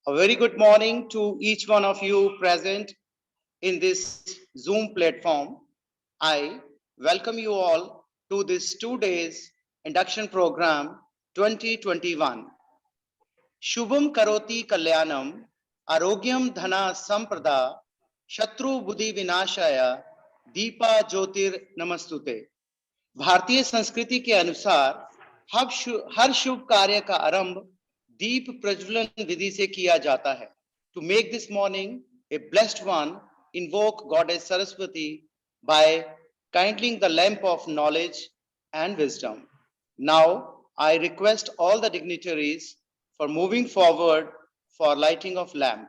A very good morning to each one of you present in this Zoom platform. I welcome you all to this 2 days induction program 2021. Shubham Karoti Kalyanam, Arogyam Dhana Samprada, Shatru Buddhi Vinashaya, Deepa Jyotir Namastute. भारतीय संस्कृति के अनुसार हर शुभ कार्य का आरंभ दीप प्रज्वलन विधि से किया जाता है. To make this morning a blessed one, invoke Goddess Saraswati by kindling the lamp of knowledge and wisdom. Now, I request all the dignitaries for moving forward for lighting of lamp.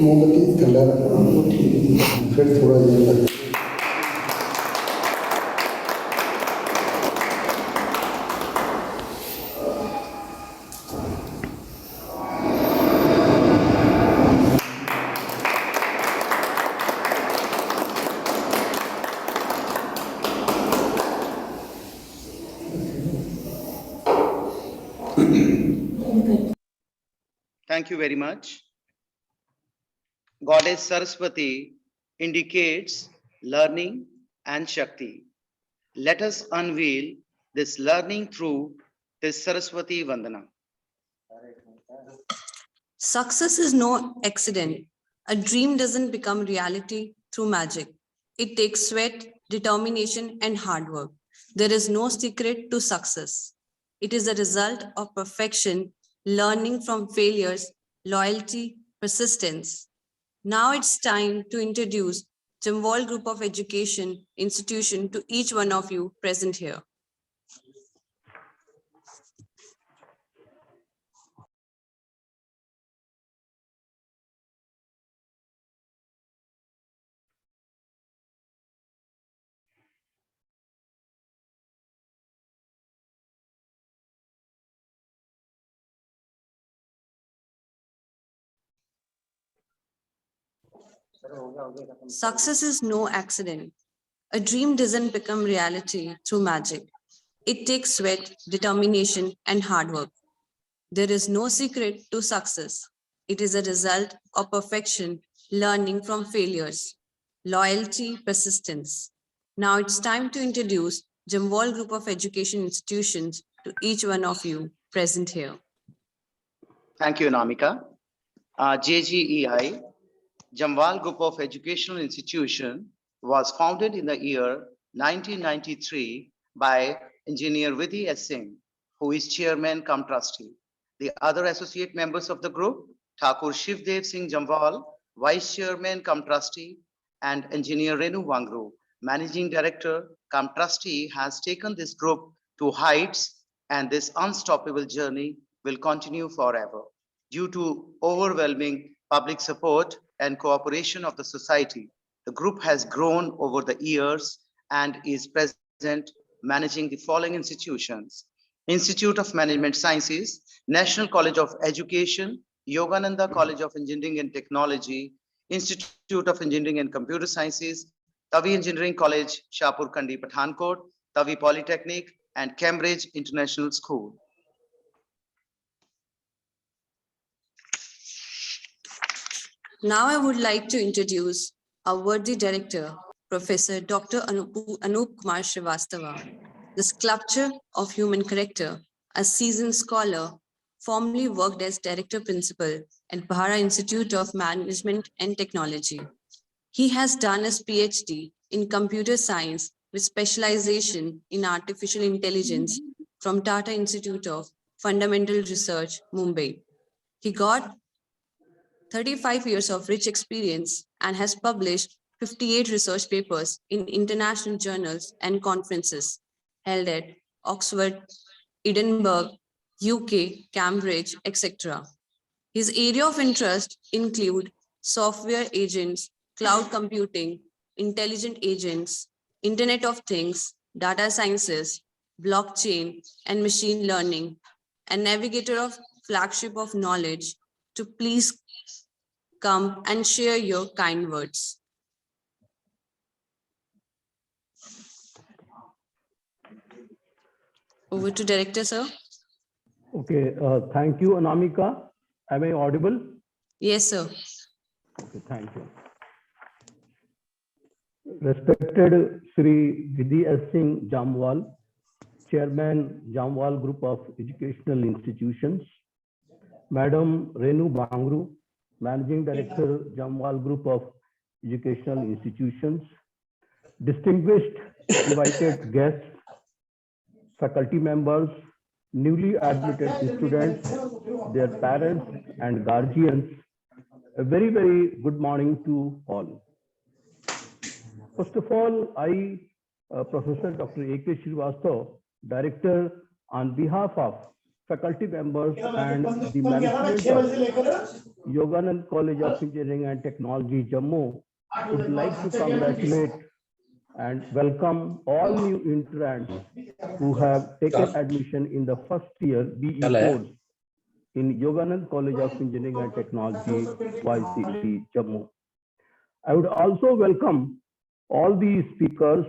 मोमबत्ती ठंडा फिर थोड़ा देर लगता है. Thank you very much. Goddess Saraswati indicates learning and Shakti. Let us unveil this learning through this Saraswati Vandana. Success is no accident. A dream doesn't become reality through magic. It takes sweat, determination, and hard work. There is no secret to success. It is a result of perfection, learning from failures, loyalty, persistence. Now it's time to introduce Jamwal Group of Education Institution to each one of you present here. Success is no accident. A dream doesn't become reality through magic. It takes sweat, determination, and hard work. There is no secret to success. It is a result of perfection, learning from failures, loyalty, persistence. Now it's time to introduce Jamwal Group of Education Institutions to each one of you present here. Thank you, Namika. JGEI, Jamwal Group of Educational Institution, was founded in the year 1993 by Engineer Vidhi S. Singh, who is Chairman cum Trustee. The other associate members of the group, Thakur Shivdev Singh Jamwal, Vice Chairman cum Trustee, and Engineer Renu Wangru, Managing Director cum Trustee, has taken this group to heights, and this unstoppable journey will continue forever. Due to overwhelming public support and cooperation of the society, the group has grown over the years and is present managing the following institutions: Institute of Management Sciences, National College of Education, Yogananda College of Engineering and Technology, Institute of Engineering and Computer Sciences, Tavi Engineering College, Shapur Kandi, Pathankot, Tavi Polytechnic, and Cambridge International School. Now I would like to introduce our worthy director, Professor Dr. Anup Kumar Srivastava, the sculpture of human character, a seasoned scholar, formerly worked as director principal at Bhara Institute of Management and Technology. He has done his PhD in computer science with specialization in artificial intelligence from Tata Institute of Fundamental Research, Mumbai. He got 35 years of rich experience and has published 58 research papers in international journals and conferences held at Oxford, Edinburgh, UK, Cambridge, etc. His area of interest include software agents, cloud computing, intelligent agents, Internet of Things, data sciences, blockchain, and machine learning, and navigator of flagship of knowledge. To please come and share your kind words. Over to director, sir. Okay, thank you, Anamika. Am I audible? Yes, sir. Okay, thank you. Respected Sri Vidhi S. Singh Jamwal, Chairman, Jamwal Group of Educational Institutions, Madam Renu Bangru, Managing Director, Jamwal Group of Educational Institutions, distinguished invited guests, faculty members, newly admitted students, their parents and guardians, a very, very good morning to all. First of all, I, Professor Dr. A.K. Srivastava, Director, on behalf of faculty members and the management of Yoganand College of Engineering and Technology, Jammu, would like to congratulate and welcome all new interns who have taken admission in the first year BE course in Yoganand College of Engineering and Technology, Ycet Jammu. I would also welcome all the speakers,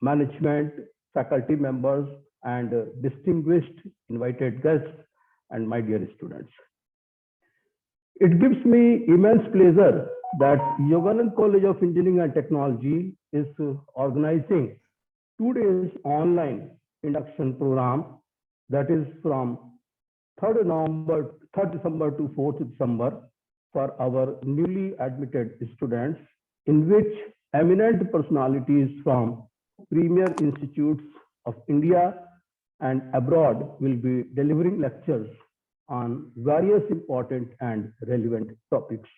management, faculty members, and distinguished invited guests, and my dear students. It gives me immense pleasure that Yoganand College of Engineering and Technology is organizing 2 days online induction program, that is from 3rd December to 4th December for our newly admitted students, in which eminent personalities from premier institutes of India and abroad will be delivering lectures on various important and relevant topics.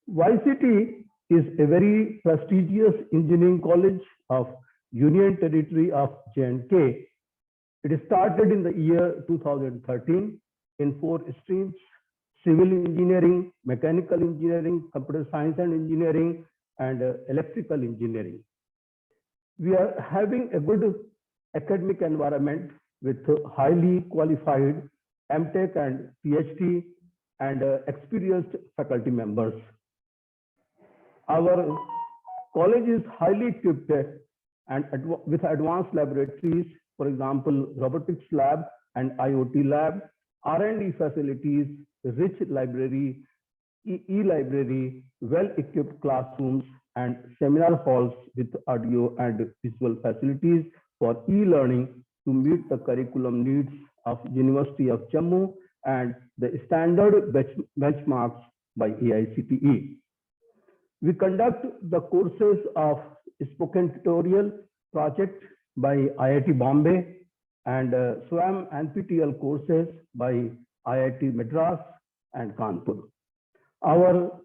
Ycet is a very prestigious engineering college of Union Territory of J&K. It started in the year 2013 in 4 streams: civil engineering, mechanical engineering, computer science and engineering, and electrical engineering. We are having a good academic environment with highly qualified MTech and PhD and experienced faculty members. Our college is highly equipped and with advanced laboratories, for example, robotics lab and IoT lab, R&D facilities, rich library, e-library, well-equipped classrooms, and seminar halls with audio and visual facilities for e-learning to meet the curriculum needs of University of Jammu and the standard benchmarks by AICTE. We conduct the courses of spoken tutorial project by IIT Bombay and SWAM NPTEL courses by IIT Madras and Kanpur. Our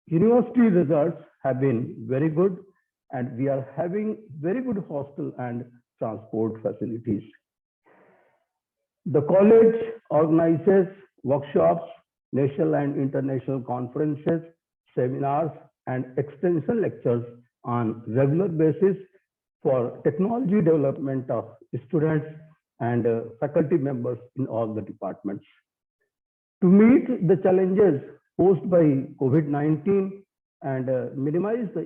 university results have been very good, and we are having very good hostel and transport facilities. The college organizes workshops, national and international conferences, seminars, and extension lectures on regular basis for technology development of students and faculty members in all the departments. To meet the challenges posed by COVID-19 and minimize the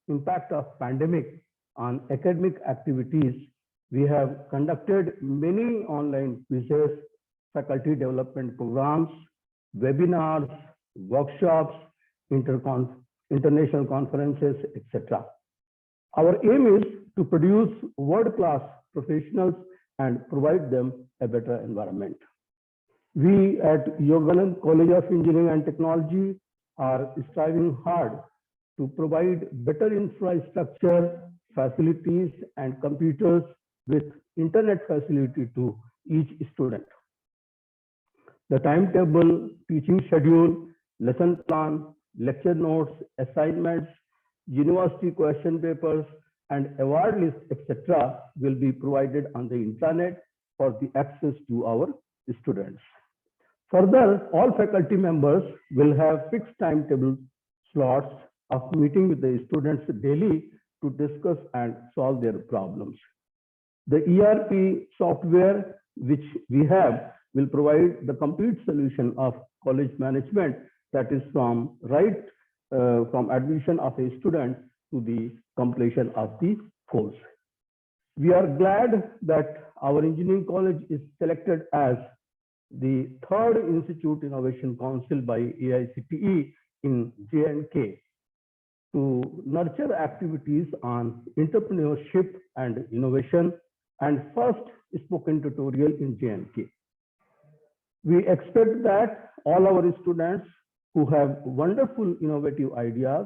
impact of pandemic on academic activities, we have conducted many online quizzes, faculty development programs, webinars, workshops, international conferences, etc. Our aim is to produce world-class professionals and provide them a better environment. We at Yoganand College of Engineering and Technology are striving hard to provide better infrastructure, facilities, and computers with internet facility to each student. The timetable, teaching schedule, lesson plan, lecture notes, assignments, university question papers, and award list, etc. will be provided on the intranet for the access to our students. Further, all faculty members will have fixed timetable slots of meeting with the students daily to discuss and solve their problems. The ERP software which we have will provide the complete solution of college management, that is from admission of a student to the completion of the course. We are glad that our engineering college is selected as the third Institute Innovation Council by AICTE in J&K to nurture activities on entrepreneurship and innovation, and first spoken tutorial in J&K. We expect that all our students who have wonderful innovative ideas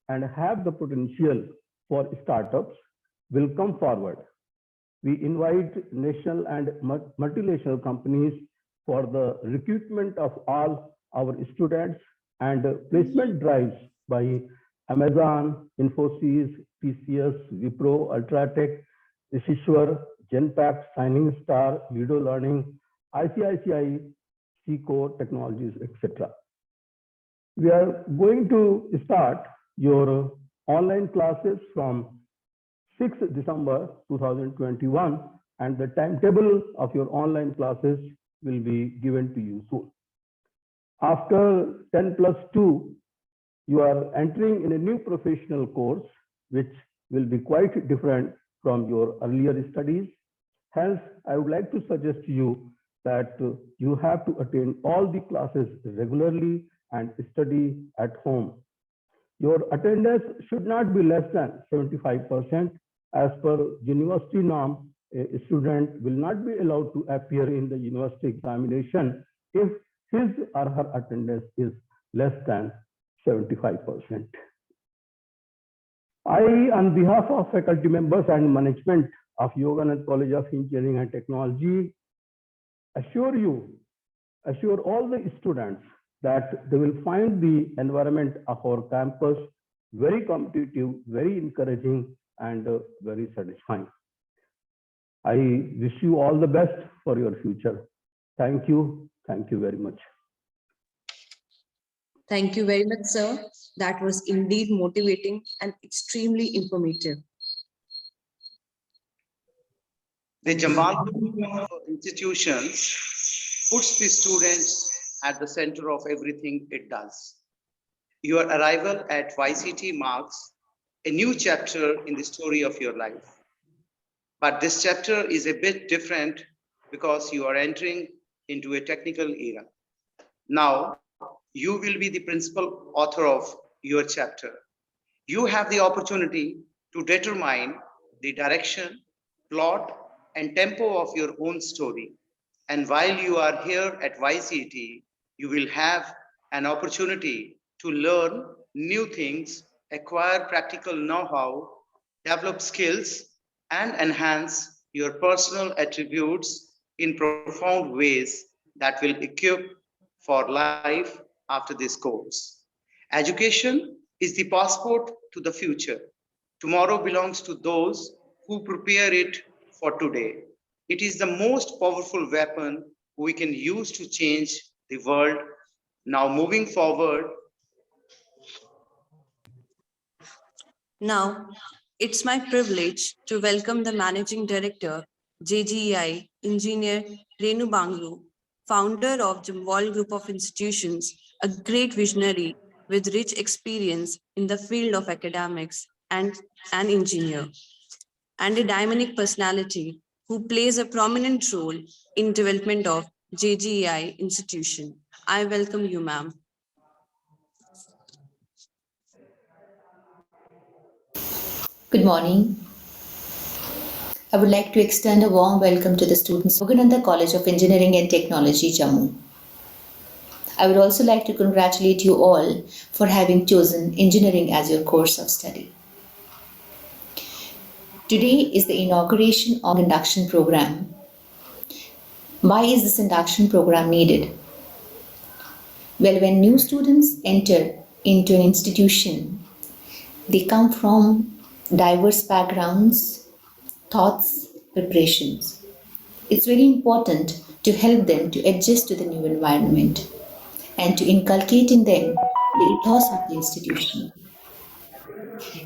and have the potential for startups will come forward. We invite national and multinational companies for the recruitment of all our students, and placement drives by Amazon, Infosys, TCS, Wipro, Ultratech, Ishishwar, Genpact, Shining Star, Lido Learning, ICICI, Seco Technologies, etc. We are going to start your online classes from 6th December 2021, and the timetable of your online classes will be given to you soon. After 10+2, you are entering in a new professional course, which will be quite different from your earlier studies. Hence, I would like to suggest to you that you have to attend all the classes regularly and study at home. Your attendance should not be less than 75%. As per university norm, a student will not be allowed to appear in the university examination if his or her attendance is less than 75%. I, on behalf of faculty members and management of Yoganand College of Engineering and Technology, assure all the students that they will find the environment of our campus very competitive, very encouraging, and very satisfying. I wish you all the best for your future. Thank you. Thank you very much. Thank you very much, sir. That was indeed motivating and extremely informative. The Jammu institutions puts the students at the center of everything it does. Your arrival at Ycet marks a new chapter in the story of your life. But this chapter is a bit different because you are entering into a technical era. Now, you will be the principal author of your chapter. You have the opportunity to determine the direction, plot, and tempo of your own story. And while you are here at Ycet, you will have an opportunity to learn new things, acquire practical know-how, develop skills, and enhance your personal attributes in profound ways that will equip for life after this course. Education is the passport to the future. Tomorrow belongs to those who prepare it for today. It is the most powerful weapon we can use to change the world. Now, moving forward. Now, it's my privilege to welcome the Managing Director, JGEI, Engineer Renu Bangru, founder of Jamwal Group of Institutions, a great visionary with rich experience in the field of academics and an engineer, and a dynamic personality who plays a prominent role in development of JGEI institution. I welcome you, ma'am. Good morning. I would like to extend a warm welcome to the students of Yogananda College of Engineering and Technology, Jammu. I would also like to congratulate you all for having chosen engineering as your course of study. Today is the inauguration of induction program. Why is this induction program needed? Well, when new students enter into an institution, they come from diverse backgrounds, thoughts, preparations. It's very important to help them to adjust to the new environment and to inculcate in them the ethos of the institution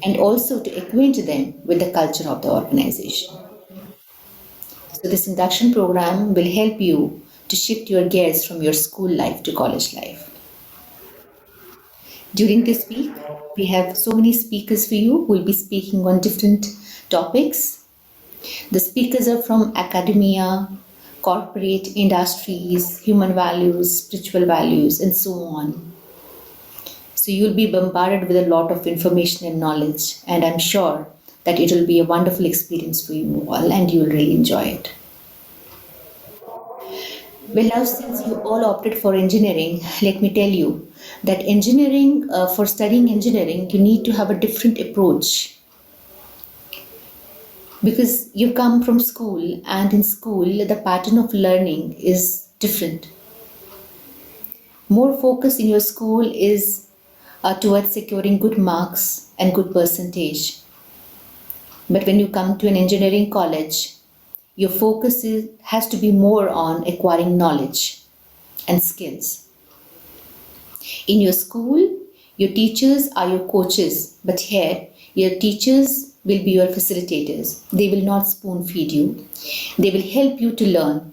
and also to acquaint them with the culture of the organization. So this induction program will help you to shift your gears from your school life to college life. During this week, we have so many speakers for you who will be speaking on different topics. The speakers are from academia, corporate industries, human values, spiritual values, and so on. So you'll be bombarded with a lot of information and knowledge, and I'm sure that it will be a wonderful experience for you all and you will really enjoy it. Well, now since you all opted for engineering, let me tell you that engineering, for studying engineering, you need to have a different approach. Because you come from school, and in school, the pattern of learning is different. More focus in your school is towards securing good marks and good percentage. But when you come to an engineering college, your focus has to be more on acquiring knowledge and skills. In your school, your teachers are your coaches, but here, your teachers will be your facilitators. They will not spoon feed you. They will help you to learn.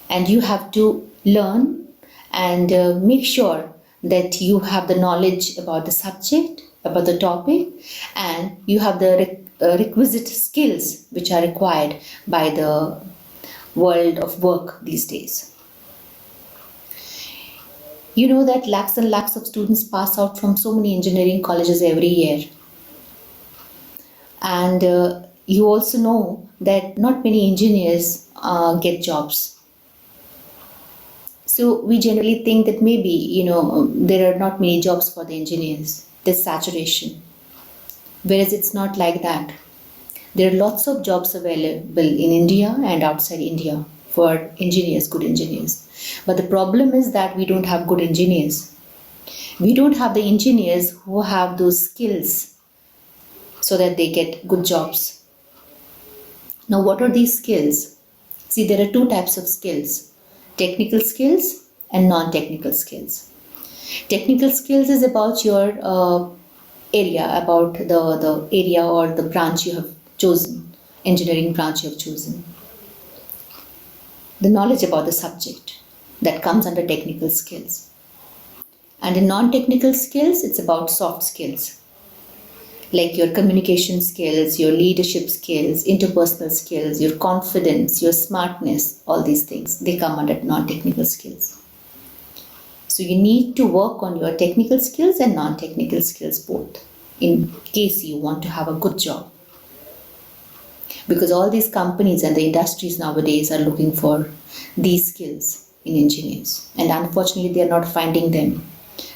And you have to learn and make sure that you have the knowledge about the subject, about the topic, and you have the requisite skills which are required by the world of work these days. You know that lakhs and lakhs of students pass out from so many engineering colleges every year. And you also know that not many engineers get jobs. So we generally think that maybe, there are not many jobs for the engineers. There's saturation. Whereas it's not like that. There are lots of jobs available in India and outside India for engineers, good engineers. But the problem is that we don't have good engineers. We don't have the engineers who have those skills so that they get good jobs. Now, what are these skills? See, there are two types of skills, technical skills and non-technical skills. Technical skills is about your area, about the area or the branch you have chosen, engineering branch you have chosen. The knowledge about the subject that comes under technical skills. And in non-technical skills, it's about soft skills, like your communication skills, your leadership skills, interpersonal skills, your confidence, your smartness, all these things, they come under non-technical skills. So you need to work on your technical skills and non-technical skills both, in case you want to have a good job. Because all these companies and the industries nowadays are looking for these skills in engineers. And unfortunately, they are not finding them.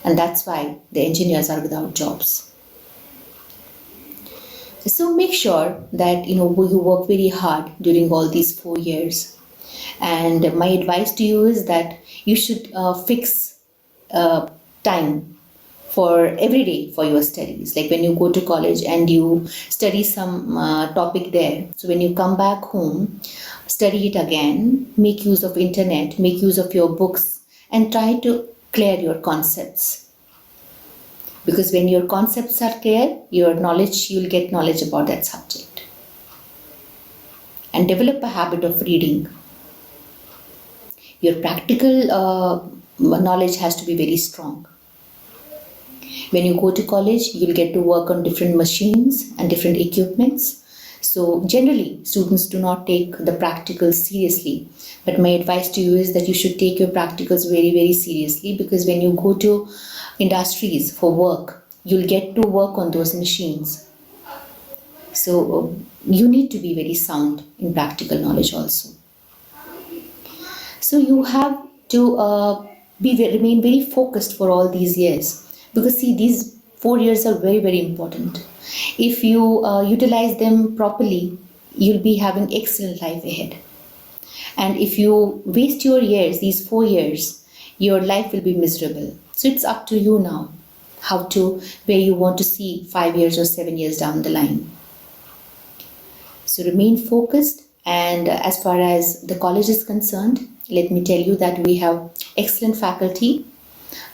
And that's why the engineers are without jobs. So make sure that you work very hard during all these 4 years. And my advice to you is that you should fix time for every day for your studies. Like when you go to college and you study some topic there. So when you come back home, study it again, make use of internet, make use of your books, and try to clear your concepts. Because when your concepts are clear, you'll get knowledge about that subject. And develop a habit of reading. Your practical knowledge has to be very strong. When you go to college, you'll get to work on different machines and different equipments. So generally, students do not take the practicals seriously. But my advice to you is that you should take your practicals very, very seriously, because when you go to industries for work, you'll get to work on those machines. So you need to be very sound in practical knowledge also. So you have to remain very focused for all these years, because see, these 4 years are very, very important. If you utilize them properly, you'll be having excellent life ahead. And if you waste your years, these 4 years, your life will be miserable. So it's up to you now where you want to see 5 years or 7 years down the line. So remain focused. And as far as the college is concerned, let me tell you that we have excellent faculty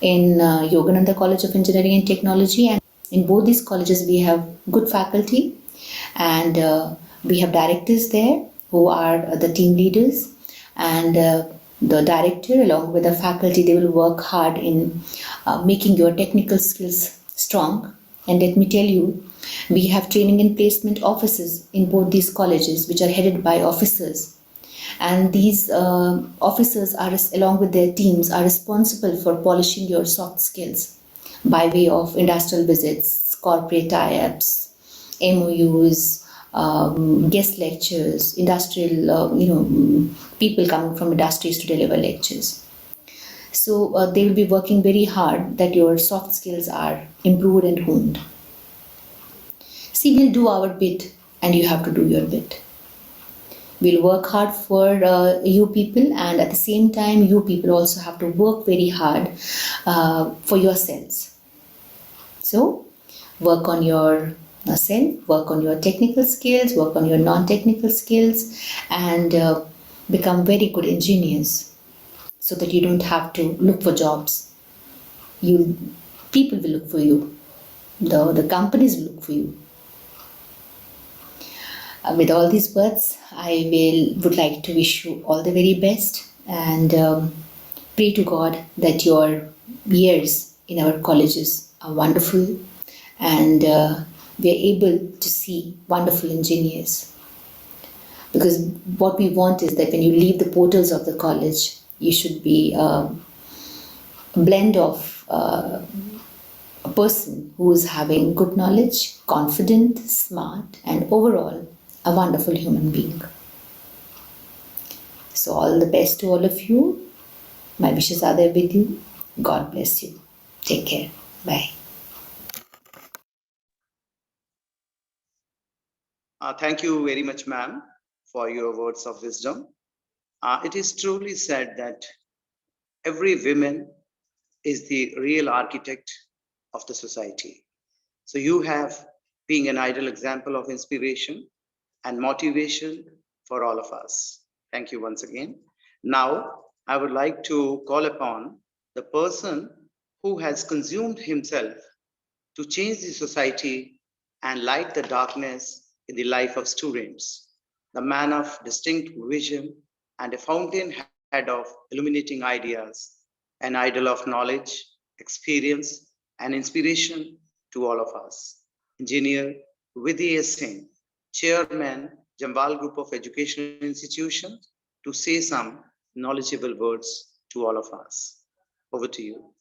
in Yogananda College of Engineering and Technology, and in both these colleges we have good faculty, and we have directors there who are the team leaders, and the director along with the faculty, they will work hard in making your technical skills strong. And let me tell you, we have training and placement offices in both these colleges, which are headed by officers. And these officers are, along with their teams, are responsible for polishing your soft skills by way of industrial visits, corporate tie-ups, MOUs, guest lectures, industrial, people coming from industries to deliver lectures. So they will be working very hard that your soft skills are improved and honed. See, we'll do our bit and you have to do your bit. We'll work hard for you people, and at the same time, you people also have to work very hard for yourselves. So work on your self, work on your technical skills, work on your non-technical skills, and become very good engineers so that you don't have to look for jobs. People will look for you. The companies will look for you. With all these words, I would like to wish you all the very best, and pray to God that your years in our colleges are wonderful, and we are able to see wonderful engineers. Because what we want is that when you leave the portals of the college, you should be a blend of a person who is having good knowledge, confident, smart, and overall a wonderful human being. So all the best to all of you. My wishes are there with you. God bless you. Take care. Bye. Thank you very much, ma'am, for your words of wisdom. It is truly said that every woman is the real architect of the society. So you have been an ideal example of inspiration and motivation for all of us. Thank you once again. Now, I would like to call upon the person who has consumed himself to change the society and light the darkness in the life of students, the man of distinct vision and a fountainhead of illuminating ideas, an idol of knowledge, experience, and inspiration to all of us. Engineer Ycet Jammu, Chairman, Jamwal Group of Educational Institutions, to say some knowledgeable words to all of us. Over to you.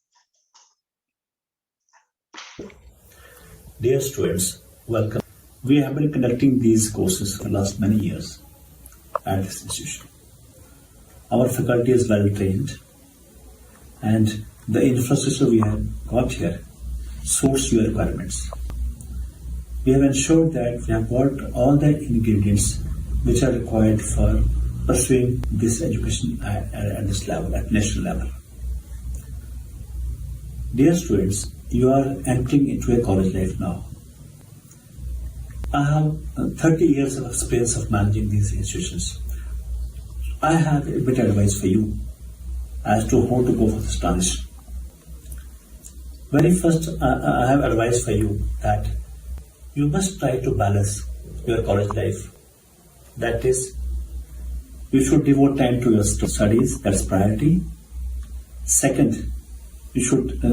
Dear students, welcome. We have been conducting these courses for the last many years at this institution. Our faculty is well trained, and the infrastructure we have got here suits your requirements. We have ensured that we have got all the ingredients which are required for pursuing this education at this level, at national level. Dear students, you are entering into a college life now. I have 30 years of experience of managing these institutions. I have a bit of advice for you as to how to go for this transition. Very first, I have advice for you that you must try to balance your college life. That is, you should devote time to your studies, that's priority. Second, you should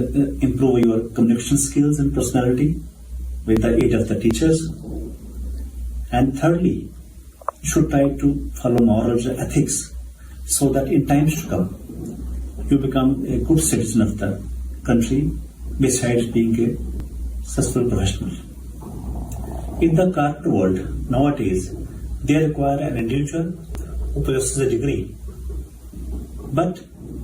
improve your communication skills and personality with the aid of the teachers. And thirdly, you should try to follow morals and ethics so that in times to come, you become a good citizen of the country besides being a successful professional. In the corporate world nowadays, they require an individual who possesses a degree. But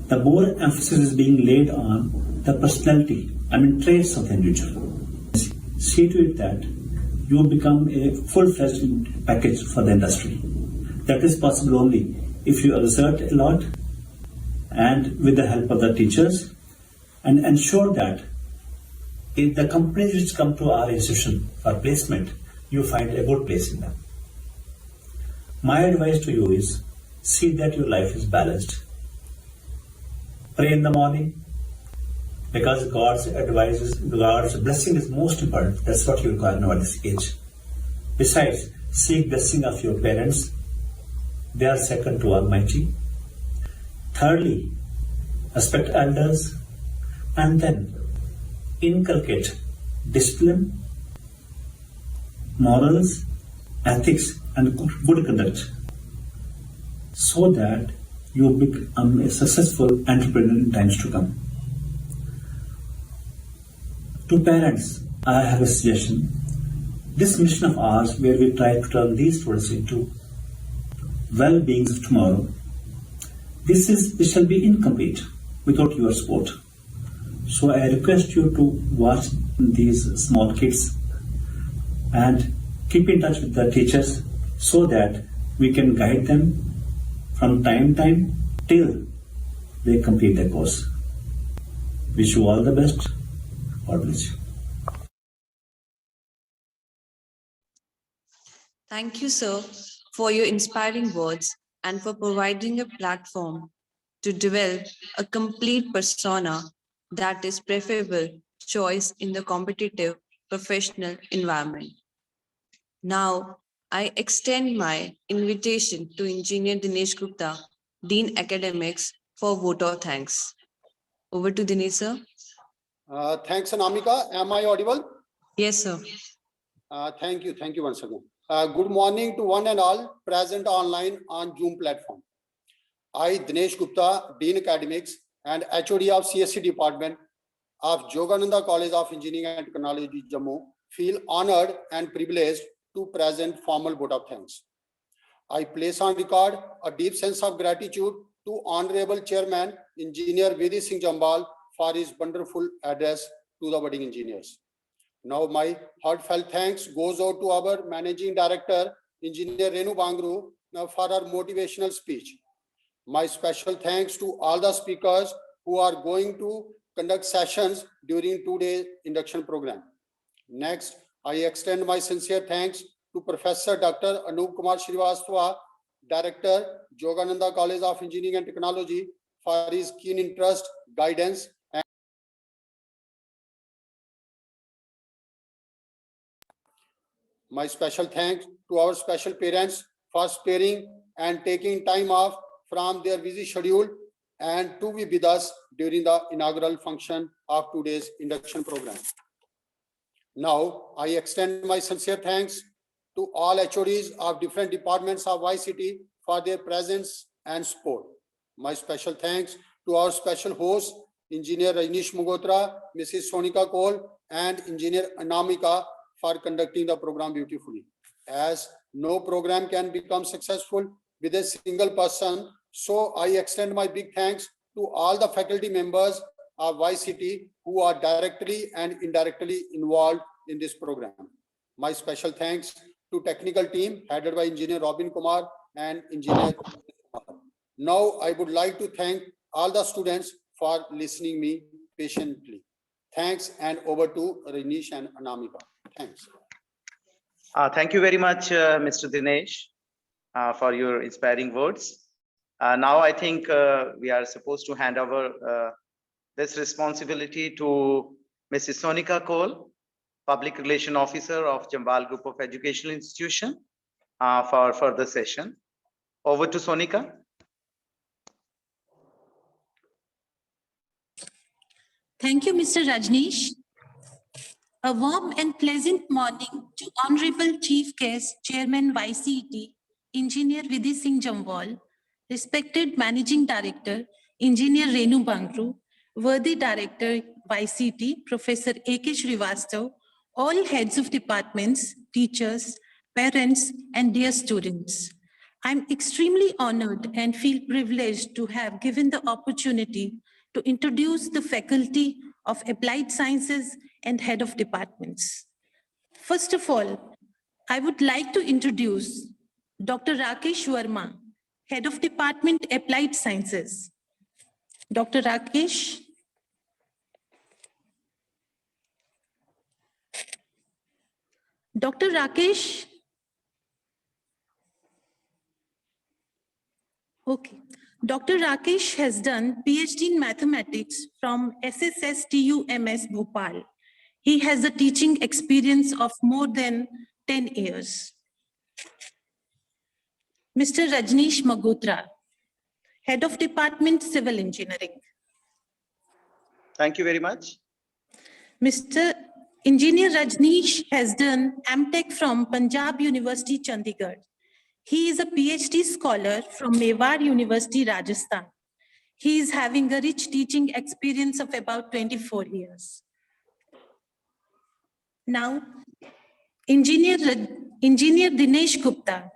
the more emphasis is being laid on the personality, traits of the individual. See to it that you become a full-fledged package for the industry. That is possible only if you exert a lot and with the help of the teachers, and ensure that if the companies which come to our institution for placement, you find a good place in them. My advice to you is, see that your life is balanced. Pray in the morning, because God's blessing is most important. That's what you require now at this age. Besides, seek blessing of your parents. They are second to Almighty. Thirdly, respect elders, and then inculcate discipline, morals, ethics, and good conduct, so that you become a successful entrepreneur in times to come. To parents, I have a suggestion. This mission of ours, where we try to turn these students into well-beings of tomorrow, this shall be incomplete without your support. So I request you to watch these small kids and keep in touch with the teachers so that we can guide them from time to time till they complete their course. Wish you all the best. God bless you. Thank you, sir, for your inspiring words and for providing a platform to develop a complete persona that is preferable choice in the competitive professional environment. Now, I extend my invitation to Engineer Dinesh Gupta, Dean Academics, for vote of thanks. Over to Dinesh, sir. Thanks, Anamika. Am I audible? Yes, sir. Thank you. Thank you once again. Good morning to one and all present online on Zoom platform. I, Dinesh Gupta, Dean Academics and HOD of CSC Department of Yogananda College of Engineering and Technology, Jammu, feel honored and privileged to present formal vote of thanks. I place on record a deep sense of gratitude to Honorable Chairman Engineer Vidhi Singh Jambal for his wonderful address to the budding engineers. Now my heartfelt thanks goes out to our Managing Director, Engineer Renu Bangru, for her motivational speech. My special thanks to all the speakers who are going to conduct sessions during today's induction program. Next, I extend my sincere thanks to Professor Dr. Anup Kumar Srivastava, Director, Yogananda College of Engineering and Technology, for his keen interest, guidance, and my special thanks to our special parents for sparing and taking time off from their busy schedule and to be with us during the inaugural function of today's induction program. Now, I extend my sincere thanks to all HODs of different departments of Ycet for their presence and support. My special thanks to our special hosts, Engineer Rajnish Mugotra, Mrs. Sonika Kaul, and Engineer Anamika for conducting the program beautifully. As no program can become successful with a single person, so I extend my big thanks to all the faculty members of Ycet who are directly and indirectly involved in this program. My special thanks to technical team headed by Engineer Robin Kumar and Engineer Kumar. Now I would like to thank all the students for listening me patiently. Thanks, and over to Rajnish and Anamika. Thanks. Thank you very much, Mr. Dinesh, for your inspiring words. Now I think we are supposed to hand over this responsibility to Mrs. Sonika Kaul, Public Relation Officer of Jambal Group of Educational Institution, for further session. Over to Sonika. Thank you, Mr. Rajnish. A warm and pleasant morning to Honorable Chief Guest, Chairman Ycet, Engineer Vidhi Singh Jambal, respected Managing Director, Engineer Renu Bangru, worthy Director, Ycet, Professor A.K. Srivastav, all heads of departments, teachers, parents, and dear students. I'm extremely honored and feel privileged to have given the opportunity to introduce the Faculty of Applied Sciences and Head of Departments. First of all, I would like to introduce Dr. Rakesh Verma, Head of Department Applied Sciences. Dr. Rakesh. Dr. Rakesh. Okay. Dr. Rakesh has done PhD in mathematics from SSSTUMS Bhopal. He has a teaching experience of more than 10 years. Mr. Rajneesh Magotra, Head of Department Civil Engineering. Thank you very much. Mr. Engineer Rajneesh has done MTech from Punjab University, Chandigarh. He is a PhD scholar from Mewar University, Rajasthan. He is having a rich teaching experience of about 24 years. Now, Engineer Dinesh Gupta,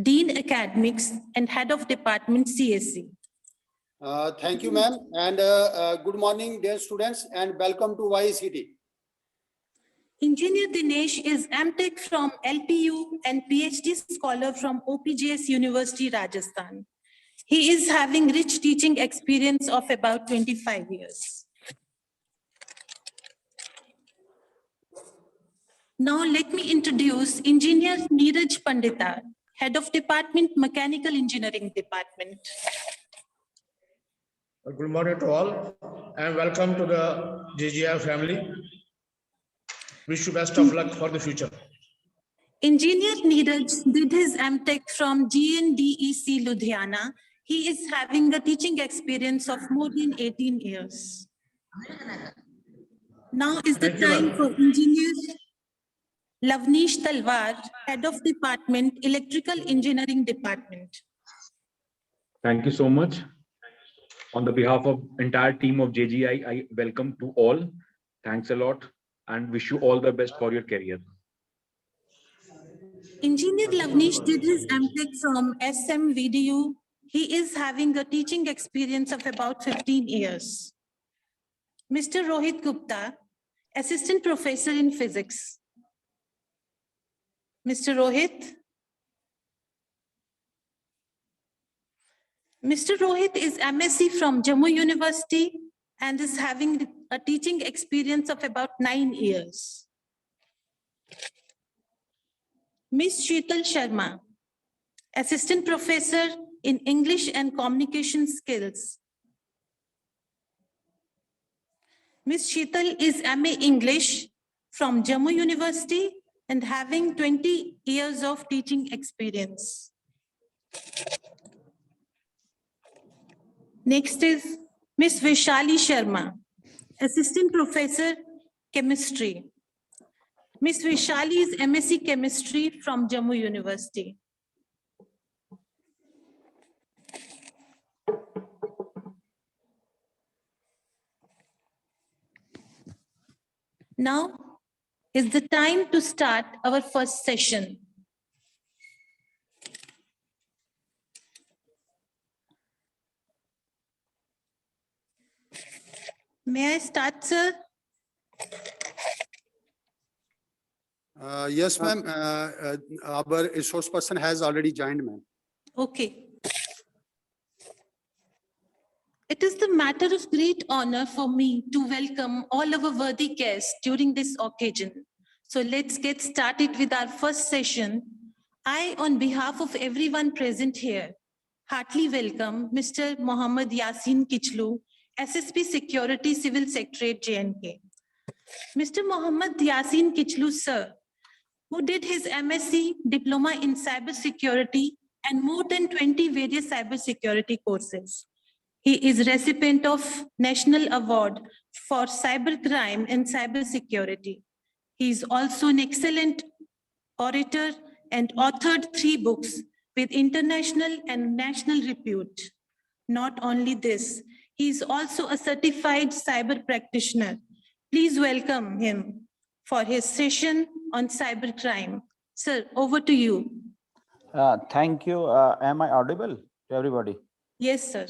Dean Academics and Head of Department CSE. Thank you, ma'am. And good morning, dear students, and welcome to Ycet. Engineer Dinesh is MTech from LPU and PhD scholar from OPJS University, Rajasthan. He is having rich teaching experience of about 25 years. Now let me introduce Engineer Neeraj Pandita, Head of Department Mechanical Engineering Department. Good morning to all and welcome to the JGI family. Wish you best of luck for the future. Engineer Neeraj did his MTech from GNDEC Ludhiana. He is having a teaching experience of more than 18 years. Now is the time for Engineer Lavnish Talwar, Head of Department Electrical Engineering Department. Thank you so much. On the behalf of entire team of JGI, I welcome to all. Thanks a lot and wish you all the best for your career. Engineer Lavnish did his MTech from SMVDU. He is having a teaching experience of about 15 years. Mr. Rohit Gupta, Assistant Professor in Physics. Mr. Rohit. Mr. Rohit is MSc from Jammu University and is having a teaching experience of about 9 years. Ms. Sheetal Sharma, Assistant Professor in English and Communication Skills. Ms. Sheetal is MA English from Jammu University and having 20 years of teaching experience. Next is Ms. Vishali Sharma, Assistant Professor, Chemistry. Ms. Vishali is MSc Chemistry from Jammu University. Now is the time to start our first session. May I start, sir? Yes, ma'am. Our resource person has already joined, ma'am. Okay. It is the matter of great honor for me to welcome all our worthy guests during this occasion. So let's get started with our first session. I, on behalf of everyone present here, heartily welcome Mr. Mohammad Yasin Kichlu, SSP Security Civil Secretariat, JNK. Mr. Mohammad Yasin Kichlu, sir, who did his MSc Diploma in Cybersecurity and more than 20 various cybersecurity courses. He is recipient of National Award for Cybercrime and Cybersecurity. He is also an excellent orator and authored 3 books with international and national repute. Not only this, he is also a certified cyber practitioner. Please welcome him for his session on cybercrime. Sir, over to you. Thank you. Am I audible to everybody? Yes, sir.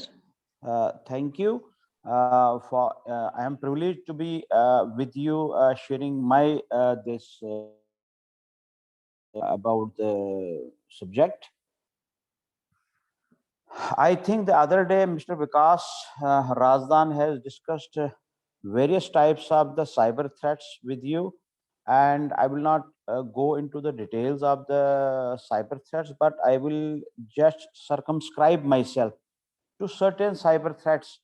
Thank you. I am privileged to be with you, sharing my this about the subject. I think the other day, Mr. Vikas Razdan has discussed various types of the cyber threats with you, and I will not go into the details of the cyber threats, but I will just circumscribe myself to certain cyber threats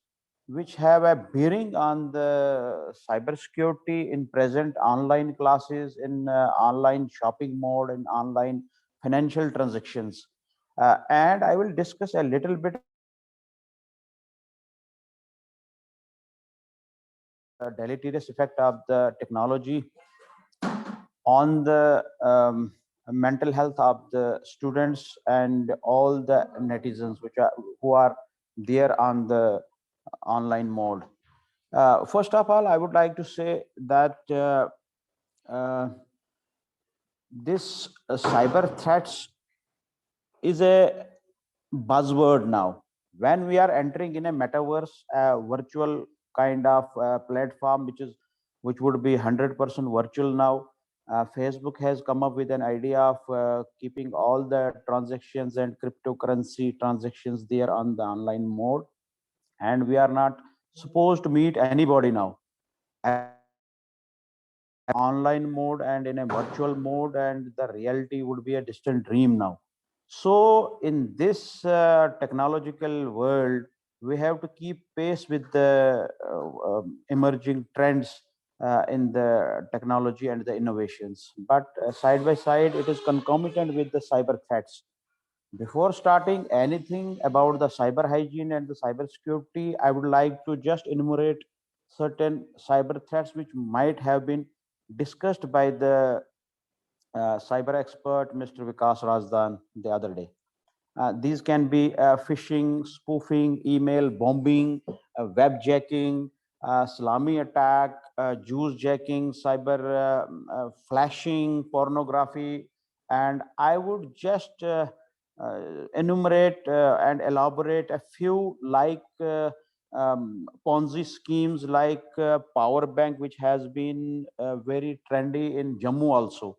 which have a bearing on the cybersecurity in present online classes, in online shopping mode, in online financial transactions. And I will discuss a little bit deleterious effect of the technology on the mental health of the students and all the netizens who are there on the online mode. First of all, I would like to say that this cyber threats is a buzzword now. When we are entering in a metaverse, virtual kind of platform, which would be 100% virtual now. Facebook has come up with an idea of keeping all the transactions and cryptocurrency transactions there on the online mode, and we are not supposed to meet anybody now. Online mode and in a virtual mode, and the reality would be a distant dream now. So in this technological world, we have to keep pace with the emerging trends in the technology and the innovations, but side by side it is concomitant with the cyber threats. Before starting anything about the cyber hygiene and the cyber security, I would like to just enumerate certain cyber threats which might have been discussed by the cyber expert Mr. Vikas Razdan the other day. These can be phishing, spoofing, email bombing, web jacking, salami attack, juice jacking, cyber flashing, pornography, and I would just enumerate and elaborate a few like Ponzi schemes like power bank, which has been very trendy in Jammu also.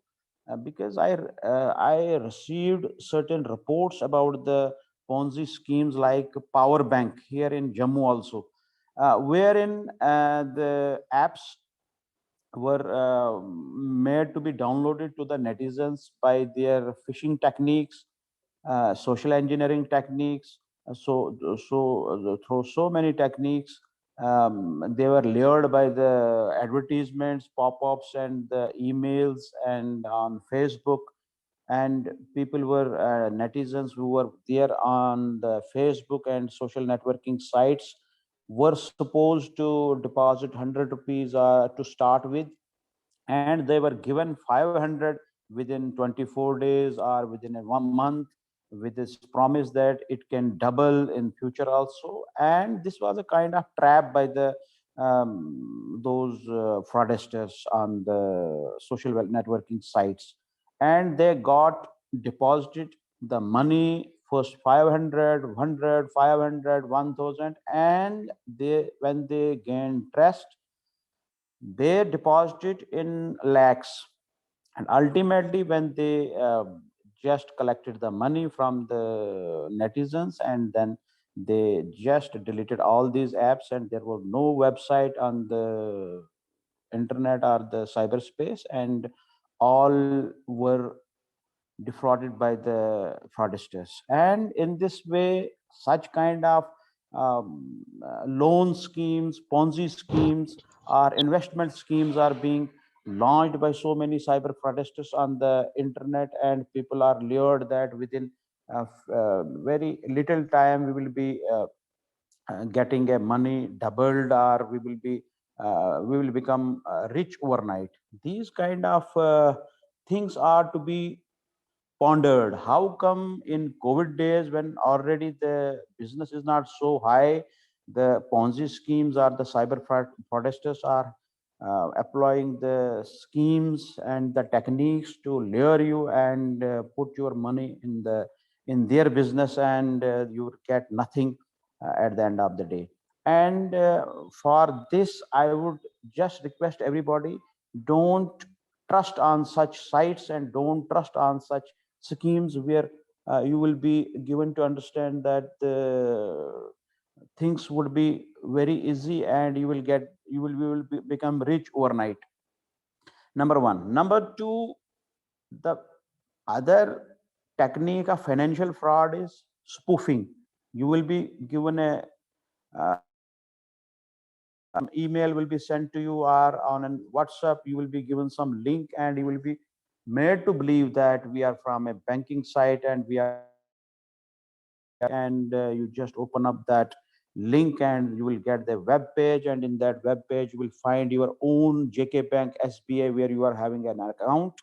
Because I received certain reports about the Ponzi schemes like power bank here in Jammu also, wherein the apps were made to be downloaded to the netizens by their phishing techniques, social engineering techniques. Through so many techniques, they were lured by the advertisements, pop-ups, and the emails, and on Facebook. And people were netizens who were there on the Facebook and social networking sites were supposed to deposit 100 rupees to start with, and they were given 500 within 24 days or within a 1 month, with this promise that it can double in future also. And this was a kind of trap by the those fraudsters on the social networking sites, and they got deposited the money first 500, 100, 500, 1000, and they, when they gained trust, they deposited in lakhs. And ultimately when they just collected the money from the netizens, and then they just deleted all these apps, and there was no website on the internet or the cyberspace, and all were defrauded by the fraudsters. And in this way, such kind of loan schemes, Ponzi schemes, or investment schemes are being launched by so many cyber fraudsters on the internet, and people are lured that within very little time we will be getting a money doubled, or we will become rich overnight. These kind of things are to be pondered. How come in COVID days, when already the business is not so high, the Ponzi schemes or the cyber fraudsters are applying the schemes and the techniques to lure you and put your money in their business, and you get nothing at the end of the day. And for this, I would just request everybody, don't trust on such sites and don't trust on such schemes where you will be given to understand that things would be very easy and you will become rich overnight. Number one. Number two, the other technique of financial fraud is spoofing. You will be given a email will be sent to you, or on a WhatsApp you will be given some link, and you will be made to believe that we are from a banking site and we are, and you just open up that link and you will get the web page, and in that web page you will find your own JK Bank SBI where you are having an account,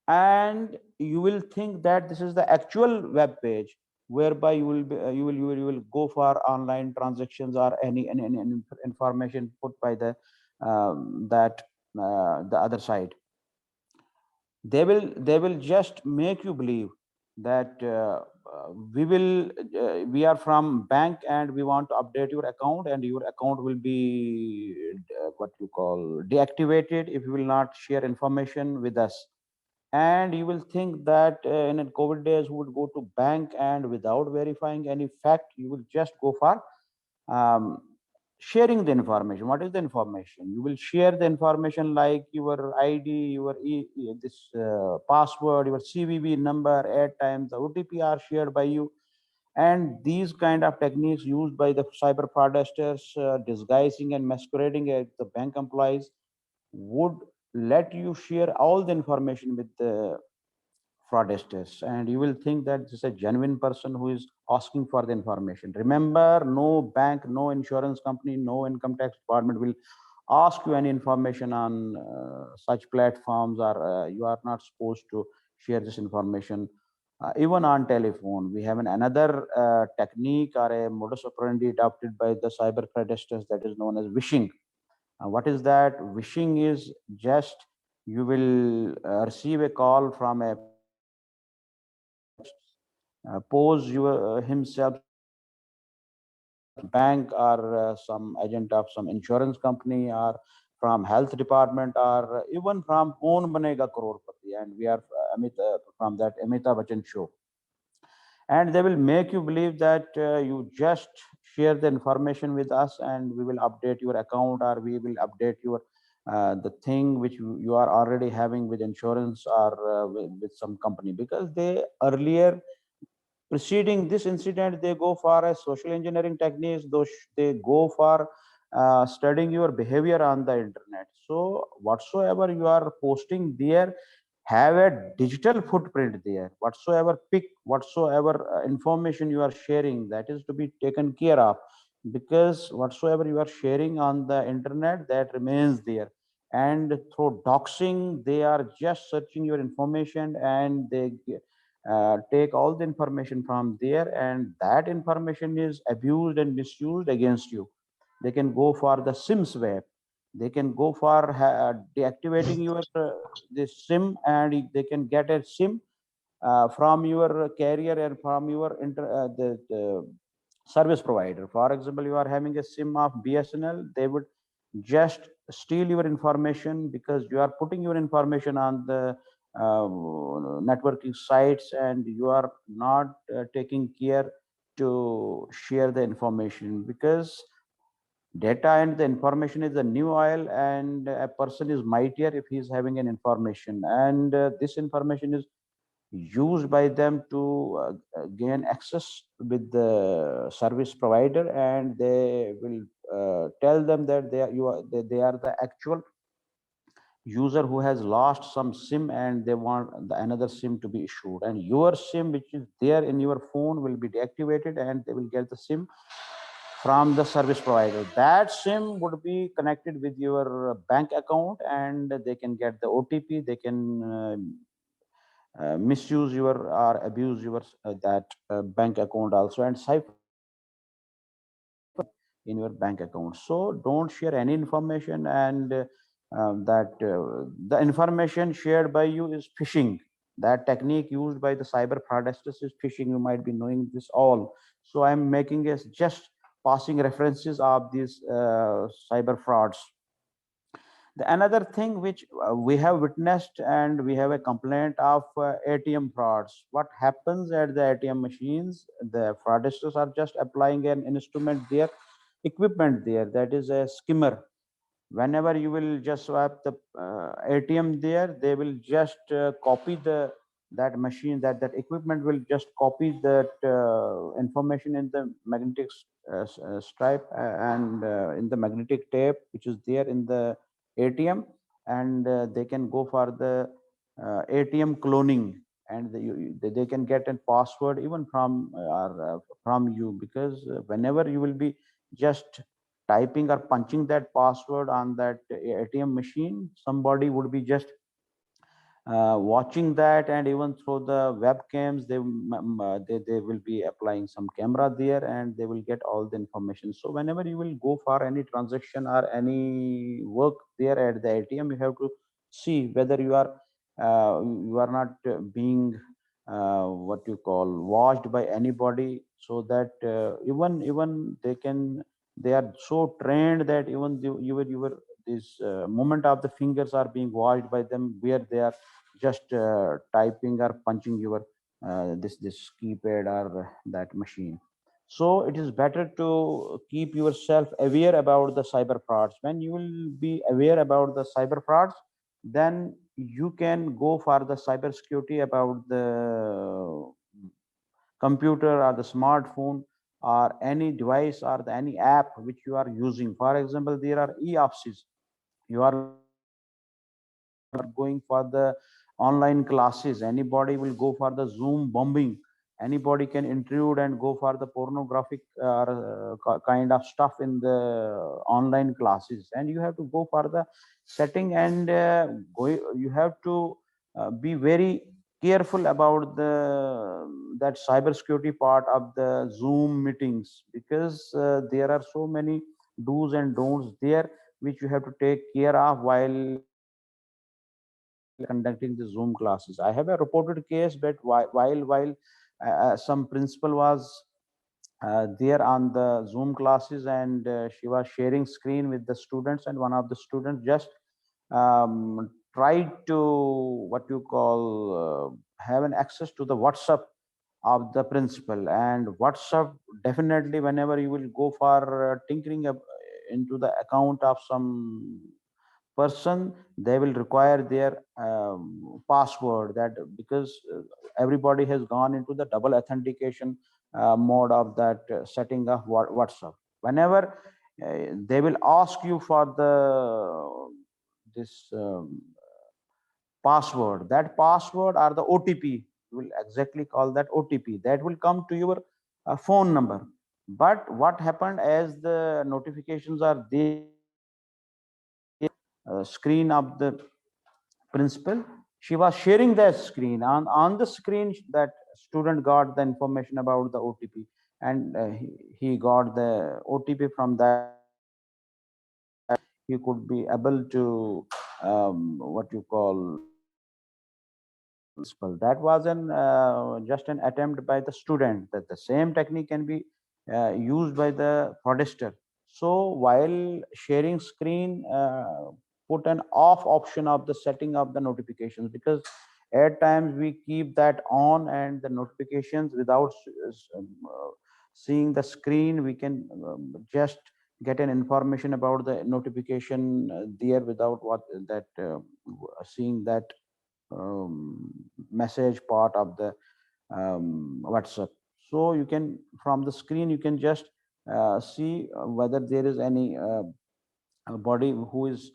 and you will think that this is the actual web page whereby you will be, you will go for online transactions or any information put by the the other side. They will just make you believe that we are from bank and we want to update your account, and your account will be what you call deactivated if you will not share information with us. And you will think that in COVID days you would go to bank and without verifying any fact you will just go for um, sharing the information. What is the information? You will share the information like your ID, your this password, your CVV number. At times the OTP are shared by you, and these kind of techniques used by the cyber fraudsters, disguising and masquerading as the bank employees, would let you share all the information with the fraudsters, and you will think that this is a genuine person who is asking for the information. Remember, no bank, no insurance company, no income tax department will ask you any information on such platforms, or you are not supposed to share this information. Even on telephone, we have another technique or a modus operandi adopted by the cyber fraudsters, that is known as wishing. What is that? Wishing is just you will receive a call from a pose your himself bank, or some agent of some insurance company, or from health department, or even from Kaun Banega Crorepati, and we are from that Amitabh Bachchan show. And they will make you believe that you just share the information with us and we will update your account, or we will update your the thing which you are already having with insurance, or with some company, because they earlier preceding this incident they go for a social engineering techniques. Those they go for studying your behavior on the internet. So whatsoever you are posting there, have a digital footprint there. Whatsoever pic, whatsoever information you are sharing, that is to be taken care of, because whatsoever you are sharing on the internet, that remains there. And through doxing, they are just searching your information, and they take all the information from there, and that information is abused and misused against you. They can go for the sim swap, they can go for deactivating your this sim, and they can get a sim from your carrier and from your the service provider. For example, you are having a sim of BSNL, they would just steal your information because you are putting your information on the networking sites, and you are not taking care to share the information, because data and the information is the new oil, and a person is mightier if he is having an information, and this information is used by them to gain access with the service provider, and they will tell them that they are the actual user who has lost some sim, and they want another sim to be issued, and your sim which is there in your phone will be deactivated, and they will get the sim from the service provider. That sim would be connected with your bank account, and they can get the OTP, they can misuse your or abuse your that bank account also, and cipher in your bank account. So don't share any information, and that the information shared by you is phishing. That technique used by the cyber fraudsters is phishing. You might be knowing this all. So I'm making a just passing references of these cyber frauds. The another thing which we have witnessed, and we have a complaint of ATM frauds. What happens at the ATM machines? The fraudsters are just applying an instrument there, equipment there, that is a skimmer. Whenever you will just swipe the ATM there, they will just copy that machine, that equipment will just copy that information in the magnetic stripe and in the magnetic tape which is there in the ATM, and they can go for the ATM cloning, and they can get a password even from you, because whenever you will be just typing or punching that password on that ATM machine, somebody would be just watching that, and even through the webcams, they will be applying some camera there, and they will get all the information. So whenever you will go for any transaction or any work there at the ATM, you have to see whether you are not being what you call watched by anybody, so that even they are so trained that even your this movement of the fingers are being watched by them, where they are just typing or punching your this keypad or that machine. So it is better to keep yourself aware about the cyber frauds. When you will be aware about the cyber frauds, then you can go for the cyber security about the computer or the smartphone or any device or any app which you are using. For example, there are e-offices. You are going for the online classes. Anybody will go for the Zoom bombing. Anybody can intrude and go for the pornographic kind of stuff in the online classes, and you have to go for the setting, and you have to be very careful about that cybersecurity part of the Zoom meetings, because there are so many do's and don'ts there which you have to take care of while conducting the Zoom classes. I have a reported case, but while some principal was there on the Zoom classes, and she was sharing screen with the students, and one of the students just tried to what you call have an access to the WhatsApp of the principal. And WhatsApp, definitely whenever you will go for tinkering into the account of some person, they will require their password, that because everybody has gone into the double authentication mode of that setting of WhatsApp. Whenever they will ask you for this password, that password or the OTP, will exactly call that OTP, that will come to your phone number. But what happened, as the notifications are there screen of the principal, she was sharing that screen, on the screen that student got the information about the OTP, and he got the OTP from that. He could be able to what you call principal. That was an just an attempt by the student, that the same technique can be used by the fraudster. So while sharing screen, put an off option of the setting of the notifications, because at times we keep that on, and the notifications without seeing the screen, we can just get an information about the notification there without what that seeing that message part of the WhatsApp. So you can, from the screen, you can just see whether there is any body who is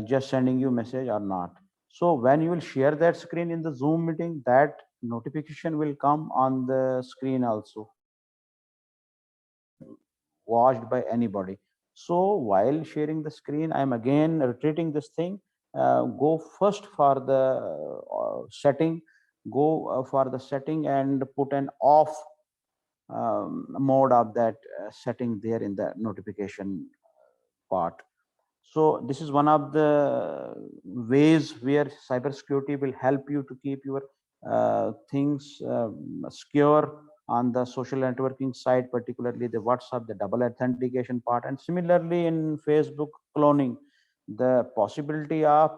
just sending you message or not. So when you will share that screen in the Zoom meeting, that notification will come on the screen also, watched by anybody. So while sharing the screen, I'm again retreating this thing. Go first for the setting, go for the setting and put an off mode of that setting there in the notification part. So this is one of the ways where cybersecurity will help you to keep your things secure on the social networking side, particularly the WhatsApp, the double authentication part, and similarly in Facebook cloning, the possibility of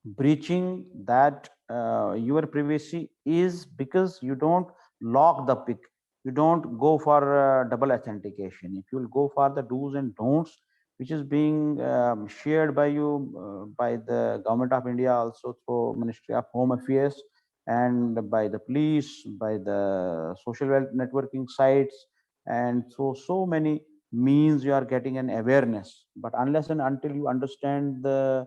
breaching that your privacy is because you don't lock the pic, you don't go for double authentication. If you will go for the do's and don'ts, which is being shared by you by the government of India, also through Ministry of Home Affairs, and by the police, by the social networking sites, and so many means you are getting an awareness. But unless and until you understand the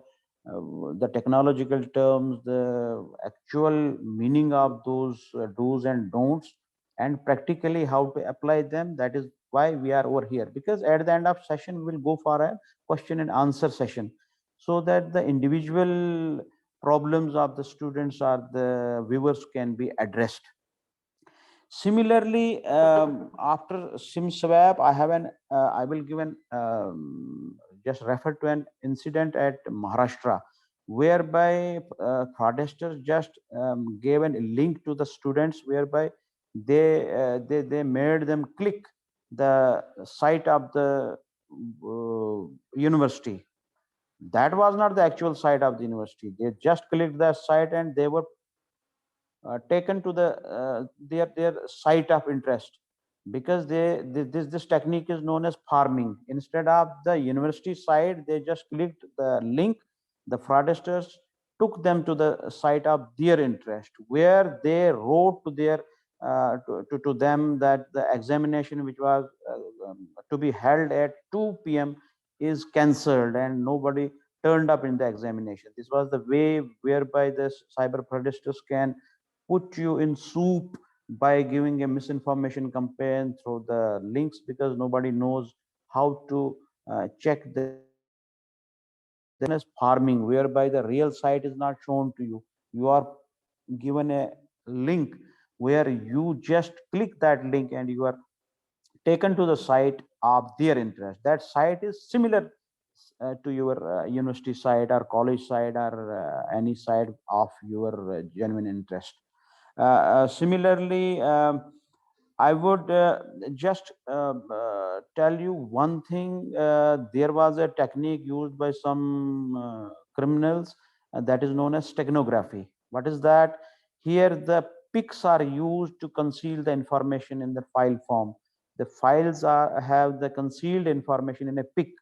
technological terms, the actual meaning of those do's and don'ts, and practically how to apply them, that is why we are over here. Because at the end of session, we will go for a question and answer session, so that the individual problems of the students or the viewers can be addressed. Similarly, after SIM swap, I will give an just refer to an incident at Maharashtra, whereby fraudsters just gave a link to the students, whereby they made them click the site of the university. That was not the actual site of the university. They just clicked the site and they were taken to their site of interest, because this technique is known as farming. Instead of the university site, they just clicked the link. The fraudsters took them to the site of their interest, where they wrote to their to them that the examination which was to be held at 2 p.m. is cancelled, and nobody turned up in the examination. This was the way whereby the cyber fraudsters can put you in soup by giving a misinformation campaign through the links, because nobody knows how to check the farming, whereby the real site is not shown to you. You are given a link where you just click that link and you are taken to the site of their interest. That site is similar to your university site or college site or any site of your genuine interest. Similarly, I would just tell you one thing. There was a technique used by some criminals that is known as steganography. What is that? Here, the pics are used to conceal the information in the file form. The files have the concealed information in a pic.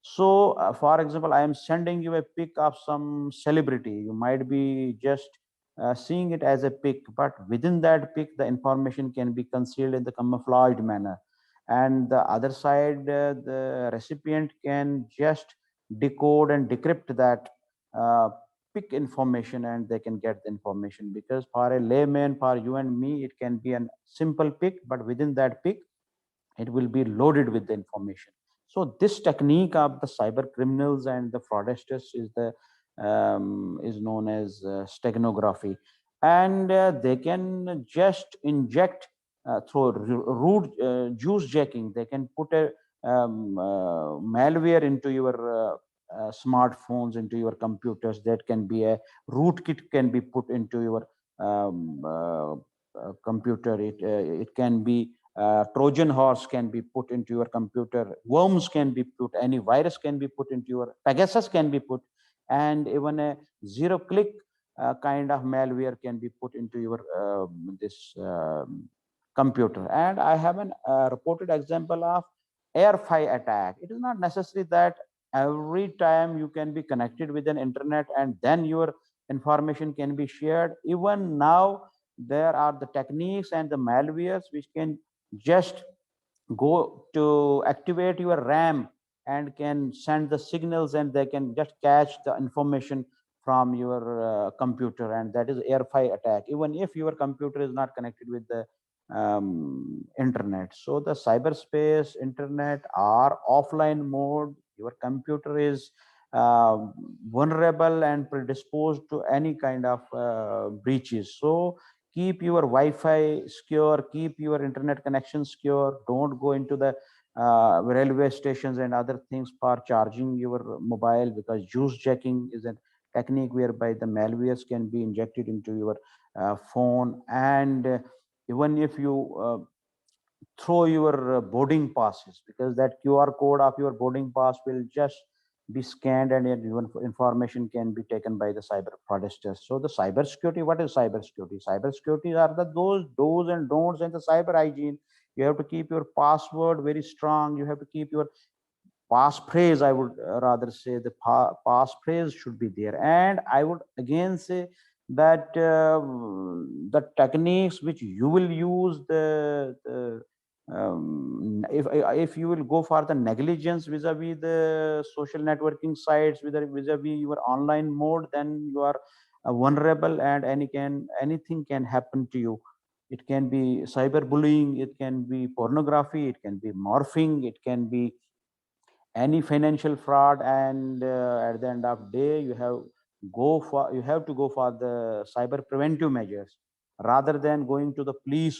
So, for example, I am sending you a pic of some celebrity. You might be just seeing it as a pic, but within that pic, the information can be concealed in the camouflaged manner. And the other side, the recipient can just decode and decrypt that pic information, and they can get the information. Because for a layman, for you and me, it can be a simple pic, but within that pic, it will be loaded with the information. So this technique of the cyber criminals and the fraudsters is known as steganography, and they can just inject through root juice jacking. They can put a malware into your smartphones, into your computers. That can be a rootkit can be put into your computer. It can be Trojan horse can be put into your computer, worms can be put, any virus can be put into your Pegasus can be put, and even a zero-click kind of malware can be put into your this computer. And I have an reported example of airfy attack. It is not necessary that every time you can be connected with an internet and then your information can be shared. Even now, there are the techniques and the malwares which can just go to activate your RAM and can send the signals, and they can just catch the information from your computer, and that is airfy attack, even if your computer is not connected with the internet. So the cyberspace, internet are offline mode. Your computer is vulnerable and predisposed to any kind of breaches. So keep your Wi-Fi secure, keep your internet connection secure. Don't go into the railway stations and other things for charging your mobile, because juice jacking is a technique whereby the malwares can be injected into your phone. And even if you throw your boarding passes, because that QR code of your boarding pass will just be scanned and your information can be taken by the cyber fraudsters. So the cyber security, what is cyber security? Cyber security are those do's and don'ts and the cyber hygiene. You have to keep your password very strong. You have to keep your passphrase, I would rather say the passphrase should be there. And I would again say that the techniques which you will use, if you will go for the negligence vis-a-vis the social networking sites, vis-a-vis your online mode, then you are vulnerable, and anything can happen to you. It can be cyberbullying, it can be pornography, it can be morphing, it can be any financial fraud. And at the end of day, you have to go for the cyber preventive measures rather than going to the police,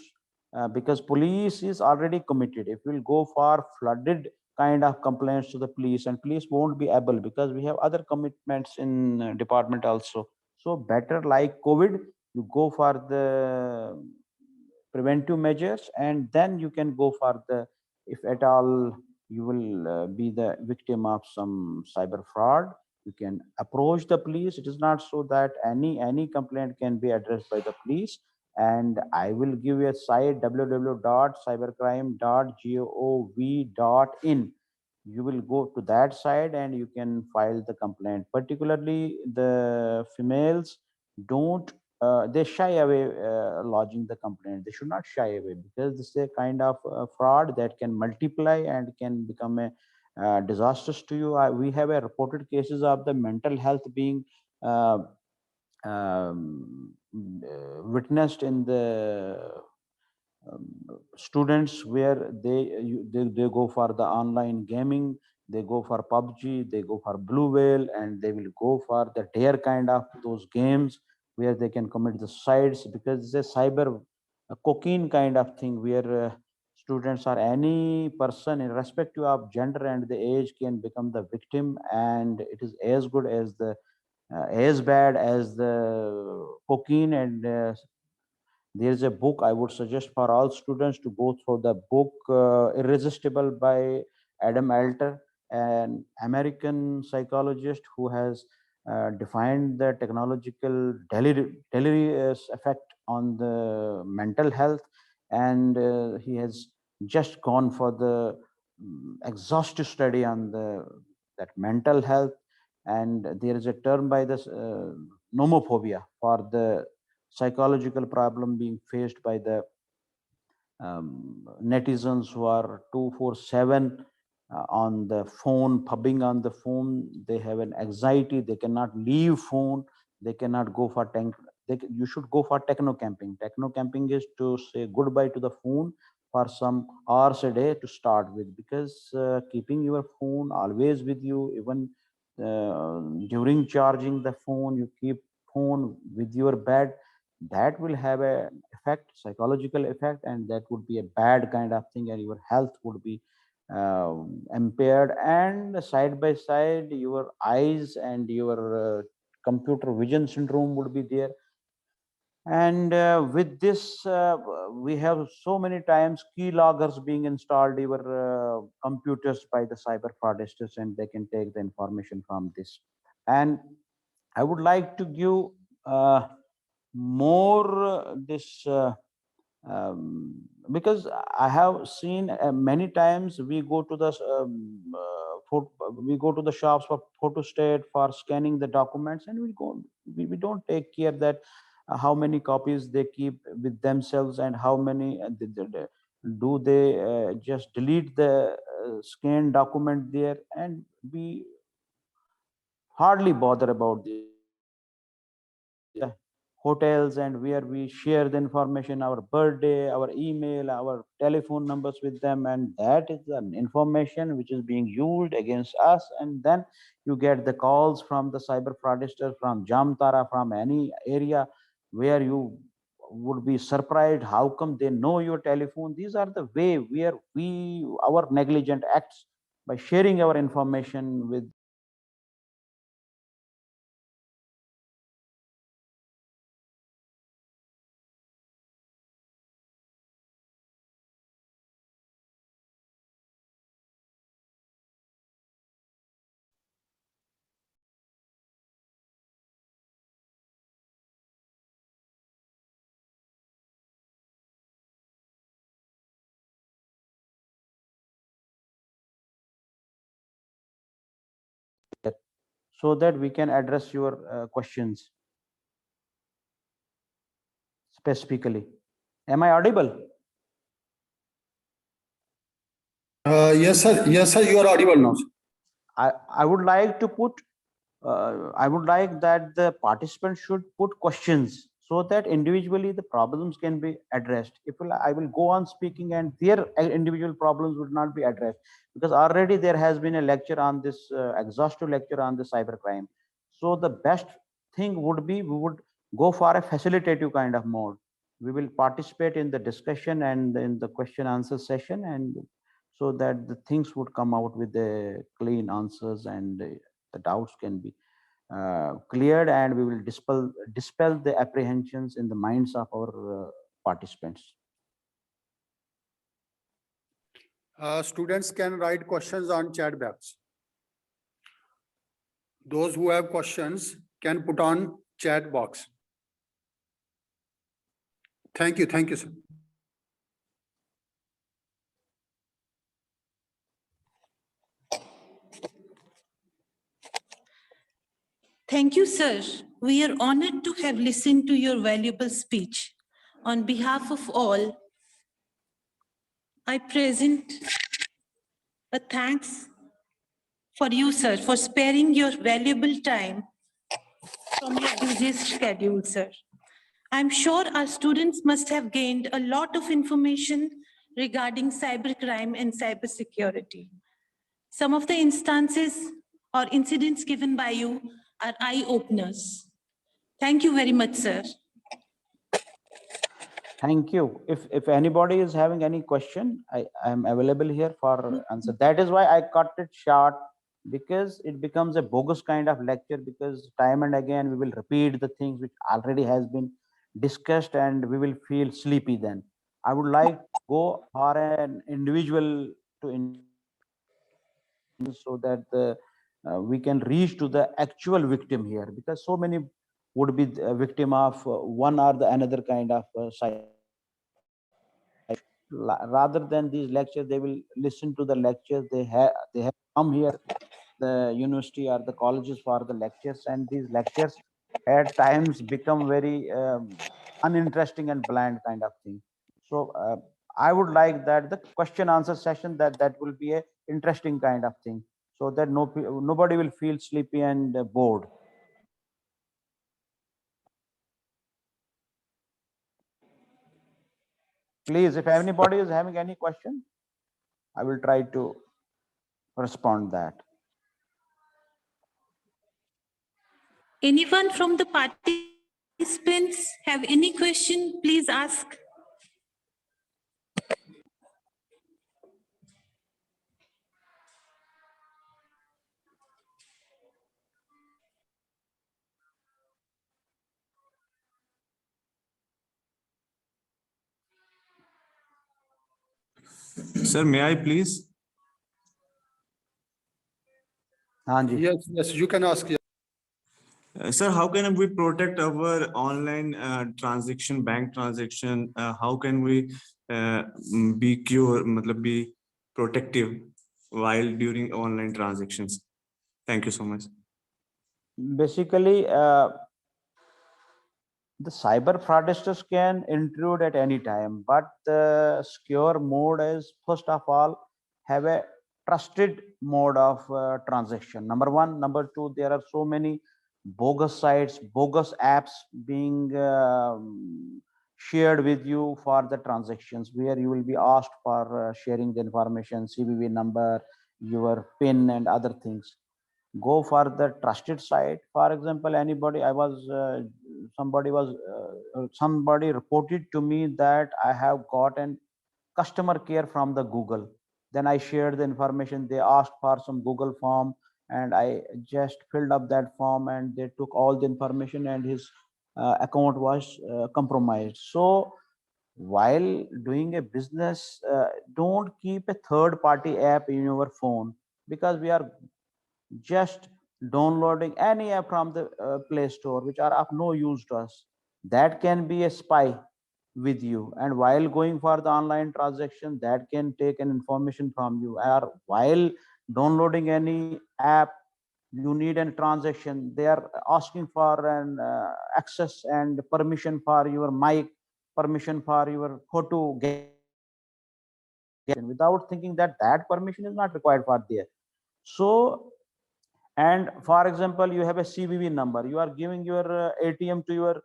because police is already committed. If we'll go for flooded kind of complaints to the police, and police won't be able, because we have other commitments in department also. So better, like COVID, you go for the preventive measures, and then you can go for the, if at all you will be the victim of some cyber fraud, you can approach the police. It is not so that any complaint can be addressed by the police. And I will give you a site, www.cybercrime.gov.in. You will go to that site and you can file the complaint. Particularly the females don't they shy away lodging the complaint. They should not shy away, because this is a kind of fraud that can multiply and can become a disastrous to you. We have a reported cases of the mental health being witnessed in the students, where they go for the online gaming, they go for PUBG, they go for Blue Whale, and they will go for the dare kind of those games where they can commit the suicides, because it's a cyber cocaine kind of thing, where students or any person irrespective of gender and the age can become the victim. And it is as good as the as bad as the cocaine. And there is a book I would suggest for all students to go through, the book Irresistible by Adam Alter, an American psychologist who has defined the technological deleterious effect on the mental health. And he has just gone for the exhaustive study on that mental health. And there is a term by this nomophobia for the psychological problem being faced by the netizens who are 247 on the phone, pubbing on the phone. They have an anxiety, they cannot leave phone, they cannot go for you should go for techno camping. Techno camping is to say goodbye to the phone for some hours a day to start with, because keeping your phone always with you, even during charging the phone, you keep phone with your bed, that will have a effect, psychological effect, and that would be a bad kind of thing, and your health would be impaired. And side by side, your eyes and your computer vision syndrome would be there. And with this, we have so many times keyloggers being installed in your computers by the cyber fraudsters, and they can take the information from this. And I would like to give more this because I have seen many times we go to the we go to the shops for photostat, for scanning the documents, and we don't take care that how many copies they keep with themselves, and how many do they just delete the scanned document there. And we hardly bother about this. Hotels, and where we share the information, our birthday, our email, our telephone numbers with them, and that is an information which is being used against us. And then you get the calls from the cyber fraudster from Jamtara, from any area where you would be surprised how come they know your telephone. These are the way where our negligent acts by sharing our information with so that we can address your questions specifically. Am I audible? Yes, sir. Yes, sir. You are audible now. Sir. I would like to put, I would like that the participants should put questions so that individually the problems can be addressed. If I will go on speaking and their individual problems would not be addressed, because already there has been a lecture on this, exhaustive lecture on the cybercrime. So the best thing would be we would go for a facilitative kind of mode. We will participate in the discussion and in the question answer session, and so that the things would come out with the clean answers and the doubts can be cleared, and we will dispel the apprehensions in the minds of our participants. Students can write questions on chat box. Those who have questions can put on chat box. Thank you. Thank you, sir. Thank you, sir. We are honored to have listened to your valuable speech. On behalf of all, I present a thanks for you, sir, for sparing your valuable time from your busiest schedule, sir. I'm sure our students must have gained a lot of information regarding cybercrime and cybersecurity. Some of the instances or incidents given by you are eye-openers. Thank you very much, sir. Thank you. If anybody is having any question, I am available here for answer. That is why I cut it short, because it becomes a bogus kind of lecture, because time and again we will repeat the things which already has been discussed and we will feel sleepy then. I would like to go for an individual to so that we can reach to the actual victim here, because so many would be a victim of one or the another kind of side. Rather than these lectures, they will listen to the lectures. They have come here, the university or the colleges for the lectures, and these lectures at times become very uninteresting and bland kind of thing. So I would like that the question answer session that will be a interesting kind of thing, so that nobody will feel sleepy and bored. Please, if anybody is having any question, I will try to respond that. Anyone from the participants have any question, please ask. Sir, may I please? Yes, yes, you can ask. Sir, how can we protect our online transaction, bank transaction? How can we be protective while during online transactions? Thank you so much. Basically, the cyber fraudsters can intrude at any time, but the secure mode is, first of all, have a trusted mode of transaction. Number one. Number two, there are so many bogus sites, bogus apps being shared with you for the transactions, where you will be asked for sharing the information, CVV number, your PIN and other things. Go for the trusted site. For example, anybody, I was somebody reported to me that I have gotten customer care from the Google. Then I shared the information. They asked for some Google form, and I just filled up that form, and they took all the information, and his account was compromised. So while doing a business, don't keep a third party app in your phone, because we are just downloading any app from the Play Store which are of no use to us. That can be a spy with you, and while going for the online transaction, that can take an information from you. Or while downloading any app, you need a transaction, they are asking for an access and permission for your mic, permission for your photo, without thinking that that permission is not required for there. So, and for example, you have a CVV number, you are giving your ATM to your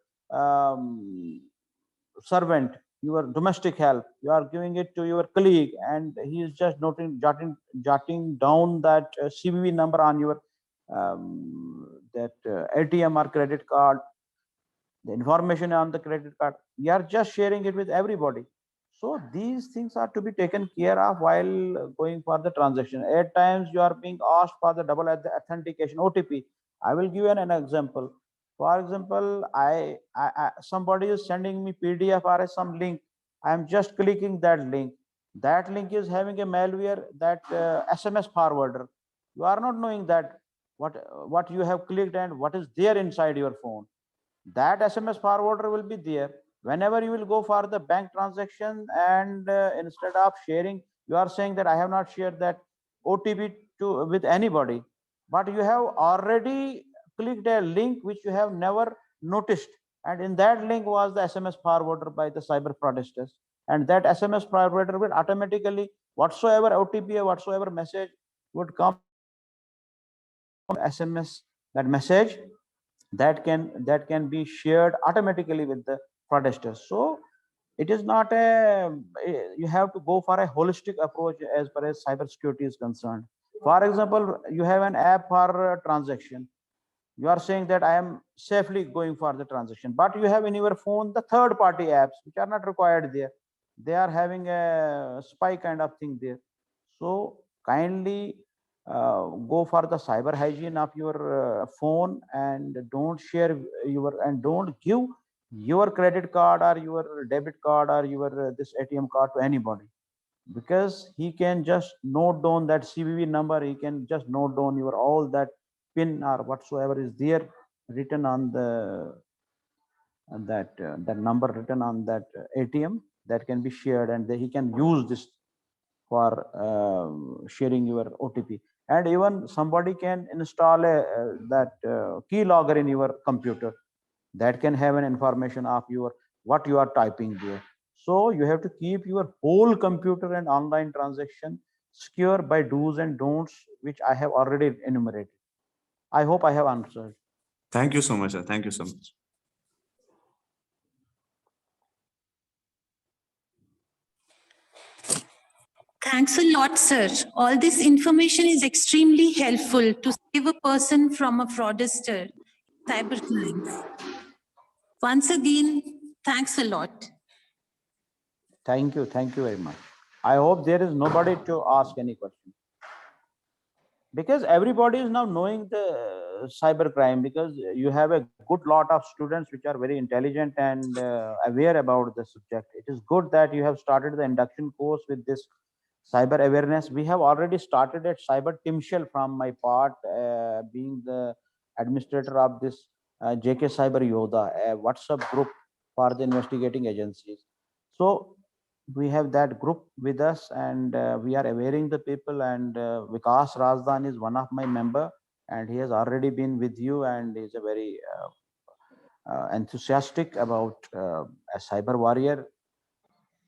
servant, your domestic help, you are giving it to your colleague, and he is just jotting down that CVV number on your ATM or credit card, the information on the credit card. We are just sharing it with everybody. So these things are to be taken care of while going for the transaction. At times you are being asked for the double authentication OTP. I will give you an example. For example, somebody is sending me PDF or some link. I am just clicking that link. That link is having a malware, that SMS forwarder. You are not knowing that what you have clicked and what is there inside your phone. That SMS forwarder will be there whenever you will go for the bank transaction, and instead of sharing, you are saying that I have not shared that OTP with anybody, but you have already clicked a link which you have never noticed, and in that link was the SMS forwarder by the cyber fraudsters, and that SMS forwarder will automatically, whatsoever OTP or whatsoever message would come SMS, that message that can be shared automatically with the fraudsters. So it is not you have to go for a holistic approach as far as cybersecurity is concerned. For example, you have an app for transaction. You are saying that I am safely going for the transaction, but you have in your phone the third party apps which are not required there. They are having a spy kind of thing there. So kindly go for the cyber hygiene of your phone, and don't share don't give your credit card or your debit card or your this ATM card to anybody, because he can just note down that CVV number. He can just note down your all that pin or whatsoever is there written on the that number written on that ATM, that can be shared, and he can use this for sharing your OTP. And even somebody can install that keylogger in your computer, that can have an information of your what you are typing there. So you have to keep your whole computer and online transaction secure by do's and don'ts, which I have already enumerated. I hope I have answered. Thank you so much, sir. Thank you so much. Thanks a lot, sir. All this information is extremely helpful to save a person from a fraudster, cybercrimes. Once again, thanks a lot. Thank you very much. I hope there is nobody to ask any question, because everybody is now knowing the cybercrime, because you have a good lot of students which are very intelligent and aware about the subject. It is good that you have started the induction course with this cyber awareness. We have already started at Cyber Timshel from my part, being the administrator of this JK Cyber Yoda, a WhatsApp group for the investigating agencies. So we have that group with us, and we are awareing the people, and Vikas Razdan is one of my member, and he has already been with you, and is a very enthusiastic about a cyber warrior.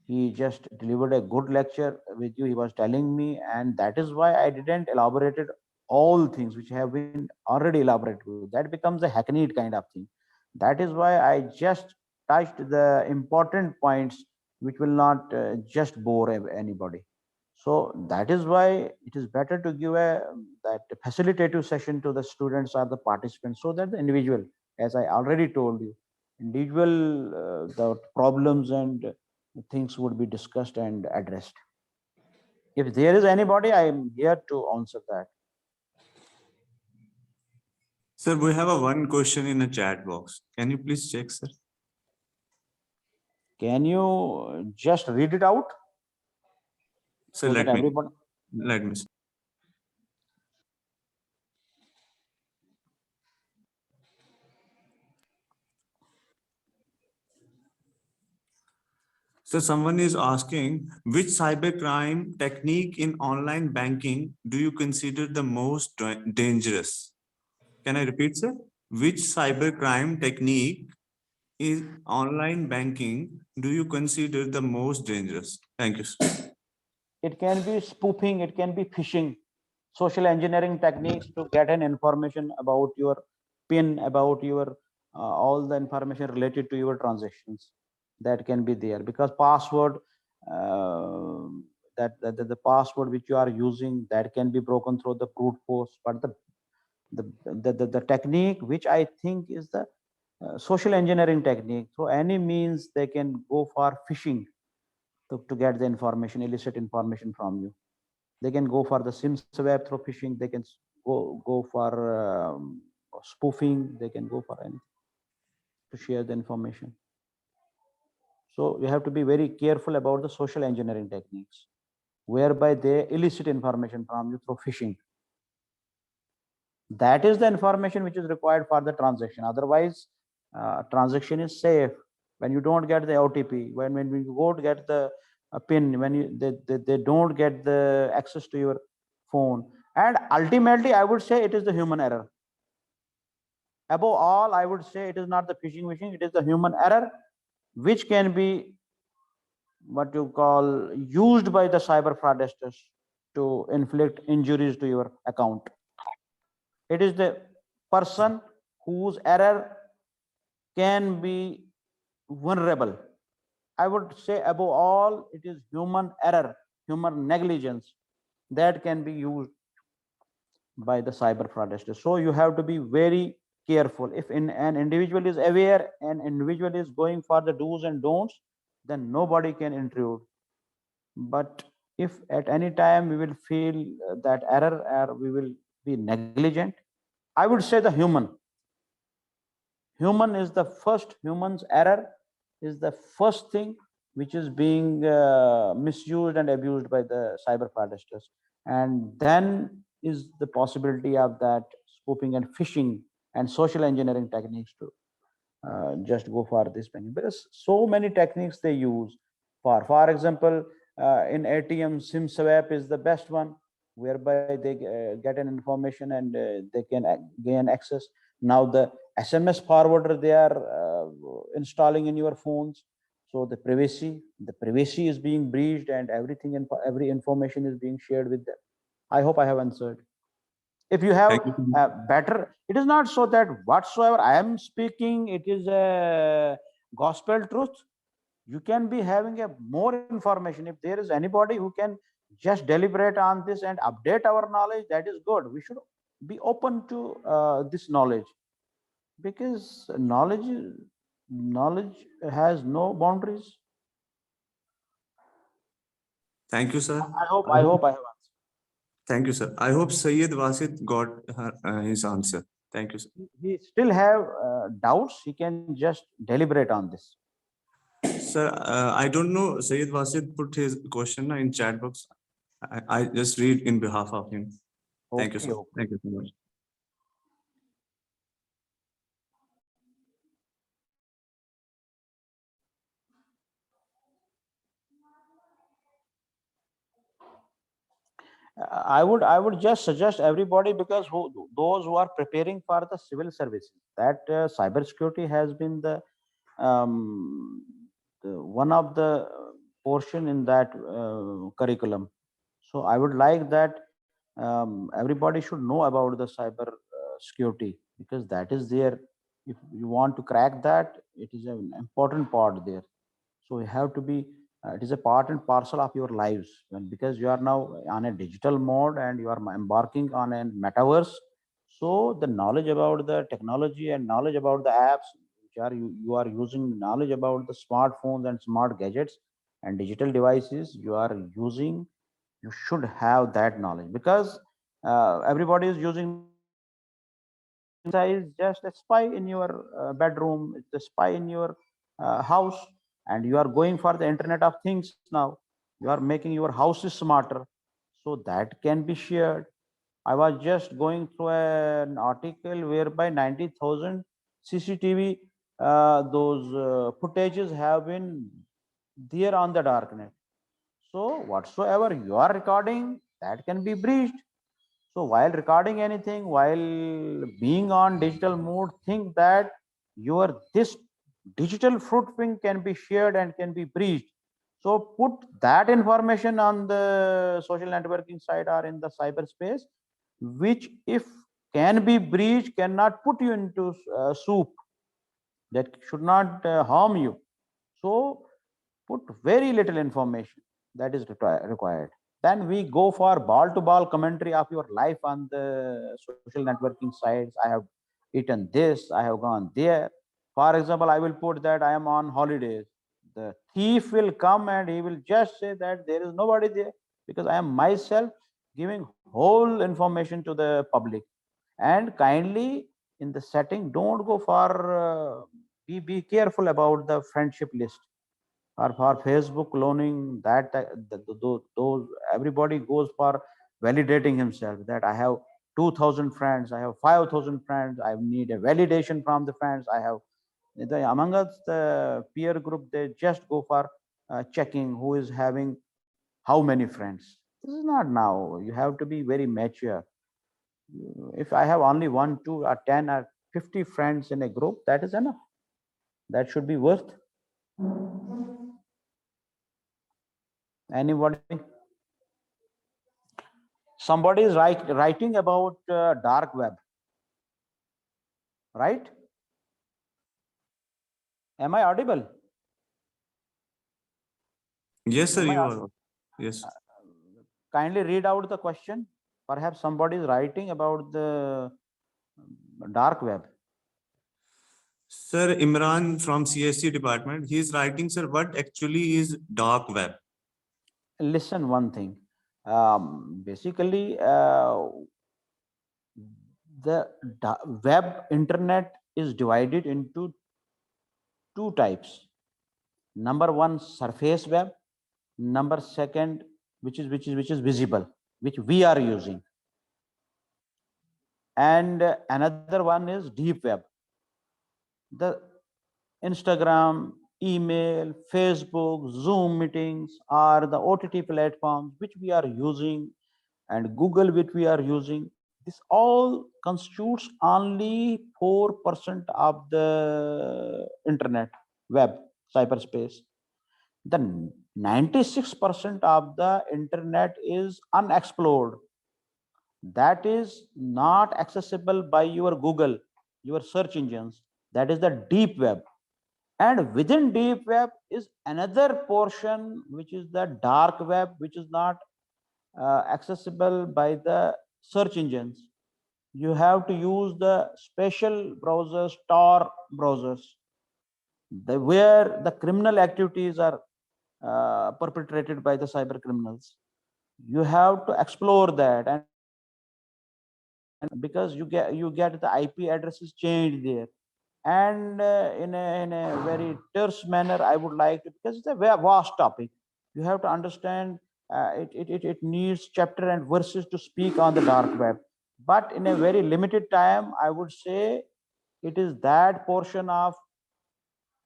He just delivered a good lecture with you, he was telling me, and that is why I didn't elaborated all things which have been already elaborated with. That becomes a hackneyed kind of thing. That is why I just touched the important points which will not just bore anybody. So that is why it is better to give that facilitative session to the students or the participants, so that the individual, as I already told you, individual the problems and things would be discussed and addressed. If there is anybody, I am here to answer that. Sir, we have a one question in a chat box. Can you please check, sir? Can you just read it out? Sir, So that let me. everybody. Let me. So someone is asking, which cybercrime technique in online banking do you consider the most dangerous? Can I repeat, sir? Which cybercrime technique in online banking do you consider the most dangerous? Thank you, sir. It can be spoofing, it can be phishing, social engineering techniques to get an information about your PIN, about your all the information related to your transactions. That can be there because password, the password which you are using, that can be broken through the brute force. But the technique which I think is the social engineering technique, through any means they can go for phishing to get the information, illicit information from you. They can go for the SIM swap through phishing. They can go for spoofing. They can go for anything to share the information. So you have to be very careful about the social engineering techniques, whereby they elicit information from you through phishing. That is the information which is required for the transaction. Otherwise, transaction is safe. When you don't get the OTP, when you go to get the PIN, when they don't get the access to your phone, and ultimately, I would say it is the human error. Above all, I would say it is not the phishing machine; it is the human error, which can be what you call used by the cyber fraudsters to inflict injuries to your account. It is the person whose error can be vulnerable. I would say above all, it is human error, human negligence that can be used by the cyber fraudsters. So you have to be very careful. If an individual is aware, an individual is going for the do's and don'ts, then nobody can intrude. But if at any time we will feel that error or we will be negligent, I would say the human is the first, human's error is the first thing which is being misused and abused by the cyber fraudsters. And then is the possibility of that spoofing and phishing and social engineering techniques to just go for this banking. Because so many techniques they use for example, in ATM, SIM swap is the best one, whereby they get an information and they can gain access. Now the SMS forwarder they are installing in your phones, so the privacy is being breached and everything and every information is being shared with them. I hope I have answered. If you have better, it is not so that whatsoever I am speaking, it is a gospel truth. You can be having a more information. If there is anybody who can just deliberate on this and update our knowledge, that is good. We should be open to this knowledge, because knowledge has no boundaries. Thank you, sir. I hope I have answered. Thank you, sir. I hope Syed Wasit got his answer. Thank you, sir. He still have doubts. He can just deliberate on this. Sir, I don't know. Syed Wasit put his question in chat box. I just read in behalf of him. Thank you, sir. Okay. Thank you so much. I would just suggest everybody, because those who are preparing for the civil services, that cybersecurity has been the one of the portion in that curriculum. So I would like that everybody should know about the cyber security, because that is there. If you want to crack that, it is an important part there. So you have to be it is a part and parcel of your lives, because you are now on a digital mode and you are embarking on a metaverse. So the knowledge about the technology and knowledge about the apps, which are you are using knowledge about the smartphones and smart gadgets and digital devices you are using, you should have that knowledge, because everybody is using is just a spy in your bedroom, it's a spy in your house, and you are going for the internet of things now. You are making your houses smarter, so that can be shared. I was just going through an article whereby 90,000 CCTV those footages have been there on the darknet. So whatsoever you are recording, that can be breached. So while recording anything, while being on digital mode, think that your this digital footprint can be shared and can be breached. So put that information on the social networking site or in the cyberspace, which if can be breached, cannot put you into soup, that should not harm you. So put very little information that is required. Then we go for ball to ball commentary of your life on the social networking sites. I have eaten this, I have gone there. For example, I will put that I am on holidays. The thief will come and he will just say that there is nobody there, because I am myself giving whole information to the public. And kindly in the setting, don't go for be careful about the friendship list or for Facebook cloning. That those everybody goes for validating himself, that I have 2,000 friends, I have 5,000 friends, I need a validation from the friends I have. Among us, the peer group, they just go for checking who is having how many friends. This is not now. You have to be very mature. If I have only 1, 2, or 10 or 50 friends in a group, that is enough. That should be worth. Anybody? Somebody is writing about dark web, right? Am I audible? Yes, sir, Am I you audible? are. Yes. Kindly read out the question. Perhaps somebody is writing about the dark web. Sir, Imran from CSC department, he is writing, sir, what actually is dark web? Listen, one thing. Basically, the web internet is divided into two types. Number one, surface web. Number second, which is visible, which we are using. And another one is deep web. The Instagram, email, Facebook, Zoom meetings are the OTT platforms which we are using, and Google which we are using. This all constitutes only 4% of the internet, web, cyberspace. The 96% of the internet is unexplored. That is not accessible by your Google, your search engines. That is the deep web. And within deep web is another portion, which is the dark web, which is not accessible by the search engines. You have to use the special browsers, Tor browsers, where the criminal activities are perpetrated by the cyber criminals. You have to explore that, and because you get the IP addresses changed there. And in a very terse manner, I would like to, because it's a very vast topic, you have to understand. It needs chapter and verses to speak on the dark web, but in a very limited time, I would say it is that portion of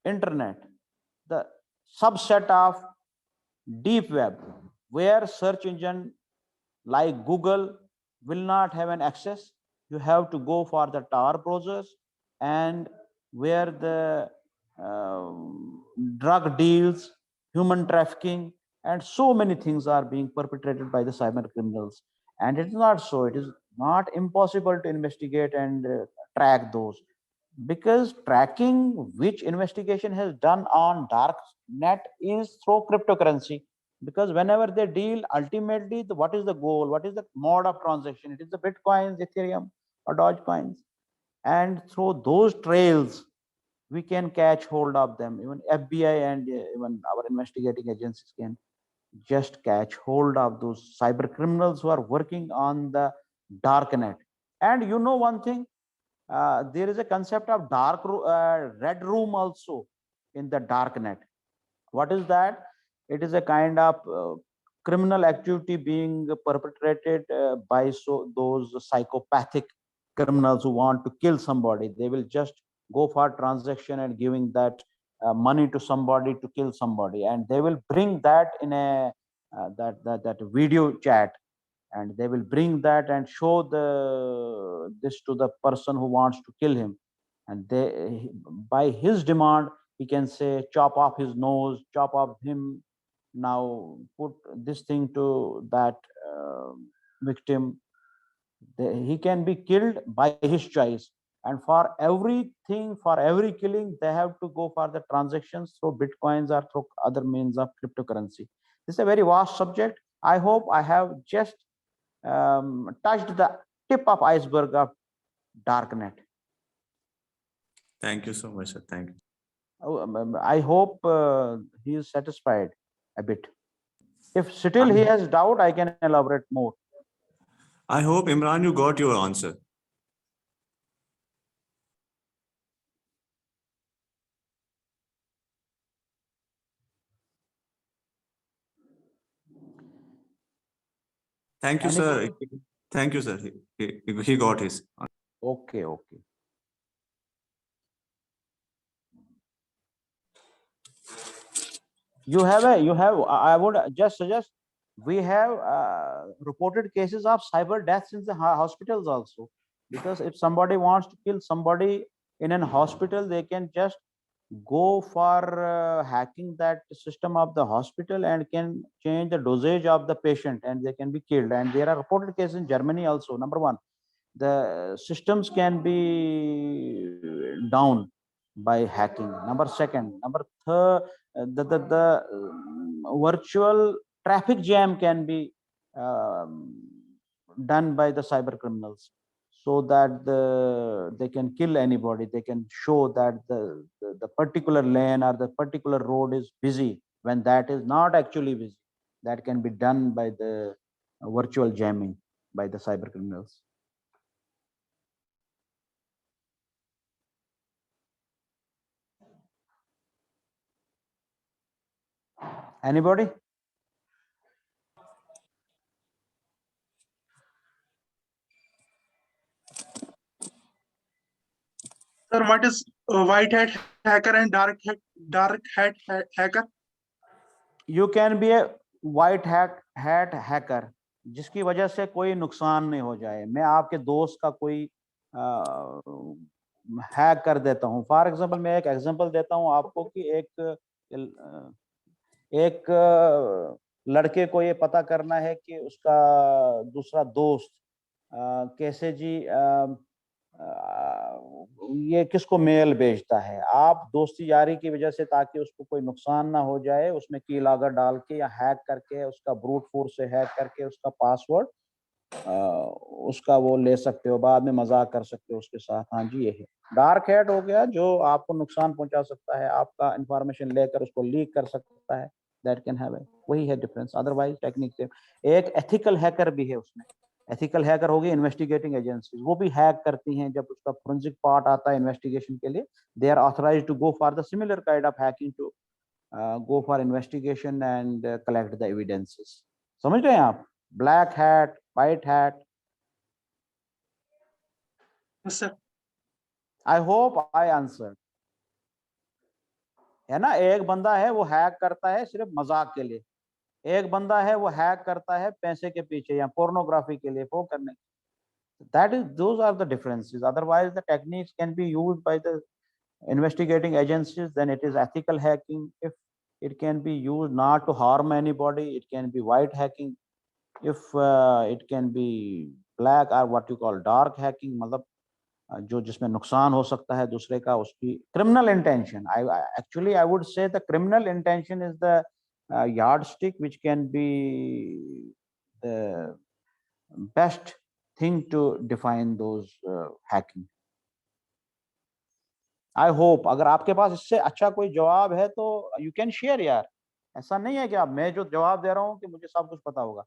internet, the subset of deep web, where search engine like Google will not have an access. You have to go for the Tor browsers, and where the drug deals, human trafficking, and so many things are being perpetrated by the cyber criminals. And it's not so. It is not impossible to investigate and track those, because tracking which investigation has done on dark net is through cryptocurrency. Because whenever they deal, ultimately what is the goal, what is the mode of transaction, it is the Bitcoins, Ethereum, or Dogecoins. And through those trails, we can catch hold of them. Even FBI and even our investigating agencies can just catch hold of those cyber criminals who are working on the dark net. And you know one thing, there is a concept of red room also in the dark net. What is that? It is a kind of criminal activity being perpetrated by those psychopathic criminals who want to kill somebody. They will just go for transaction and giving that money to somebody to kill somebody, and they will bring that in a that video chat, and they will bring that and show this to the person who wants to kill him, and they, by his demand, he can say chop off his nose, chop off him, now put this thing to that victim. He can be killed by his choice, and for everything, for every killing, they have to go for the transactions through bitcoins or through other means of cryptocurrency. This is a very vast subject. I hope I have just touched the tip of iceberg of darknet. Thank you so much, sir. Thank you. I hope he is satisfied a bit. If still he has doubt, I can elaborate more. I hope, Imran, you got your answer. Thank you, sir. Thank you, sir. He got his. Okay, okay. I would just suggest, we have reported cases of cyber deaths in the hospitals also, because if somebody wants to kill somebody in an hospital, they can just go for hacking that system of the hospital and can change the dosage of the patient, and they can be killed. And there are reported cases in Germany also. Number one, the systems can be down by hacking. Number second, number third, the virtual traffic jam can be done by the cyber criminals, so that they can kill anybody. They can show that the particular lane or the particular road is busy when that is not actually busy. That can be done by the virtual jamming by the cyber criminals. Anybody? Sir, what is white hat hacker and dark hat hacker? You can be a white hat hacker, जिसकी वजह से कोई नुकसान नहीं हो जाए. मैं आपके दोस्त का कोई हैक कर देता हूँ. फॉर एग्जांपल, मैं एक एग्जांपल देता हूँ आपको कि एक लड़के को ये पता करना है कि उसका दूसरा दोस्त कैसे जी ये किसको मेल भेजता है. आप दोस्ती यारी की वजह से, ताकि उसको कोई नुकसान ना हो जाए, उसमें की लागत डाल के या हैक करके, उसका ब्रूट फोर्स से हैक करके उसका पासवर्ड उसका वो ले सकते हो, बाद में मजाक कर सकते हो उसके साथ. हाँ जी, ये है डार्क हैट हो गया, जो आपको नुकसान पहुंचा सकता है, आपका इंफॉर्मेशन लेकर उसको लीक कर सकता है. दैट कैन हैव, वही है डिफरेंस. अदरवाइज टेक्निक से एक एथिकल हैकर भी है उसमें. एथिकल हैकर होगी इन्वेस्टिगेटिंग एजेंसीज, वो भी हैक करती हैं जब उसका फोरेंसिक पार्ट आता है इन्वेस्टिगेशन के लिए. They are authorised to go for the similar kind of hacking to go for investigation and collect the evidences. समझ रहे हैं आप? Black hat, white hat. Yes, sir. I hope I answer. है ना, एक बंदा है वो हैक करता है सिर्फ मजाक के लिए, एक बंदा है वो हैक करता है पैसे के पीछे या पोर्नोग्राफी के लिए, वो करने. That is, those are the differences. Otherwise, the techniques can be used by the investigating agencies. Then it is ethical hacking. If it can be used not to harm anybody, it can be white hacking. If it can be black or what you call dark hacking, मतलब जो जिसमें नुकसान हो सकता है दूसरे का, उसकी criminal intention. Actually I would say the criminal intention is the yardstick which can be the best thing to define those hacking. I hope अगर आपके पास इससे अच्छा कोई जवाब है तो यू कैन शेयर यार। ऐसा नहीं है कि आप मैं जो जवाब दे रहा हूँ कि मुझे सब कुछ पता होगा।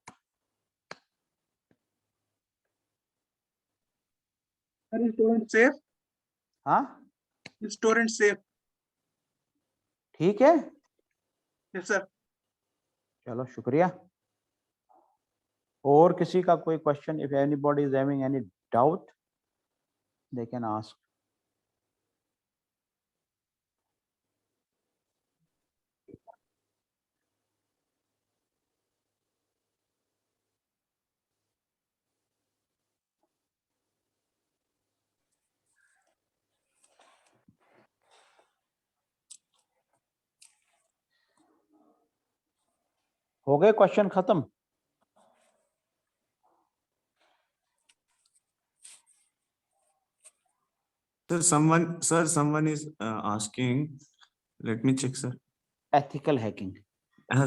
स्टूडेंट सेफ, हाँ स्टूडेंट सेफ। ठीक है, यस सर। चलो शुक्रिया। और किसी का कोई question, if anybody is having any doubt they can ask. हो गए क्वेश्चन खत्म? Someone is asking. Let me check, sir. Ethical hacking.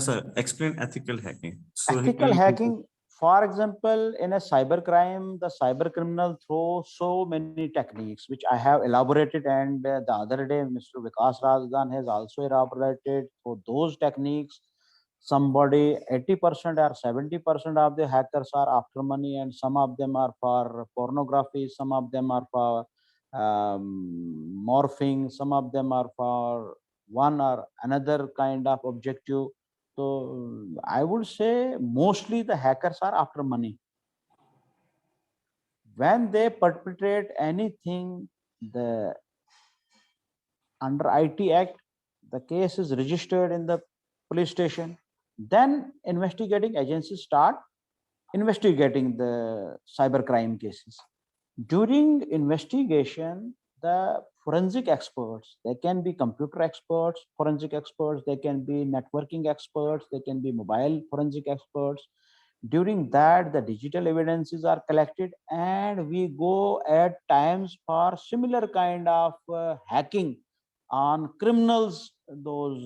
Sir, explain ethical hacking. So Ethical hacking, for example, in a cyber crime, the cyber criminal throw so many techniques, which I have elaborated, and the other day, Mr. Vikas Rajgan has also elaborated for those techniques. Somebody 80% or 70% of the hackers are after money, and some of them are for pornography, some of them are for morphing, some of them are for one or another kind of objective. So I would say mostly the hackers are after money. When they perpetrate anything, the under IT Act, the case is registered in the police station. Then investigating agencies start investigating the cybercrime cases. During investigation, the forensic experts, they can be computer experts, forensic experts, they can be networking experts, they can be mobile forensic experts. During that, the digital evidences are collected, and we go at times for similar kind of hacking on criminals, those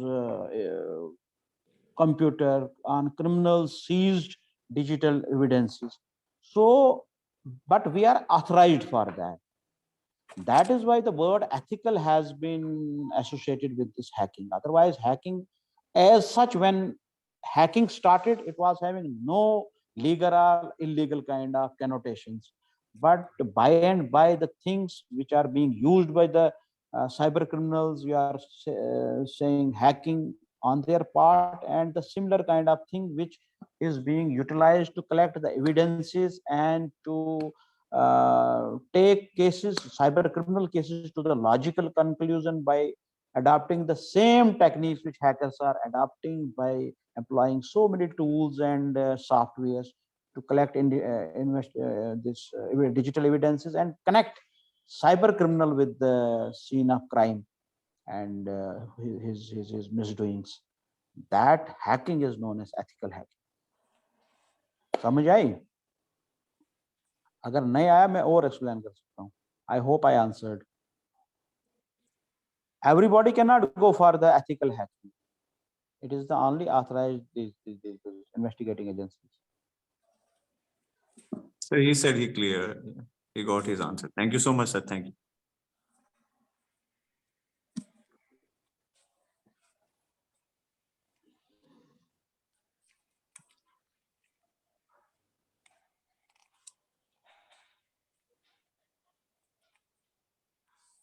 computer, on criminals seized digital evidences. So, but we are authorized for that. That is why the word ethical has been associated with this hacking. Otherwise, hacking as such, when hacking started, it was having no legal or illegal kind of connotations. But by and by, the things which are being used by the cyber criminals, we are saying hacking on their part, and the similar kind of thing which is being utilized to collect the evidences and to take cases, cyber criminal cases, to the logical conclusion by adopting the same techniques which hackers are adopting by employing so many tools and softwares to collect digital evidences and connect cyber criminal with the scene of crime and his misdoings. That hacking is known as ethical hacking. समझ आई? अगर नहीं आया मैं और explain कर सकता हूँ. I hope I answered. Everybody cannot go for the ethical hacking. It is the only authorized these investigating agencies. So he said he clear. He got his answer. Thank you so much, sir. Thank you.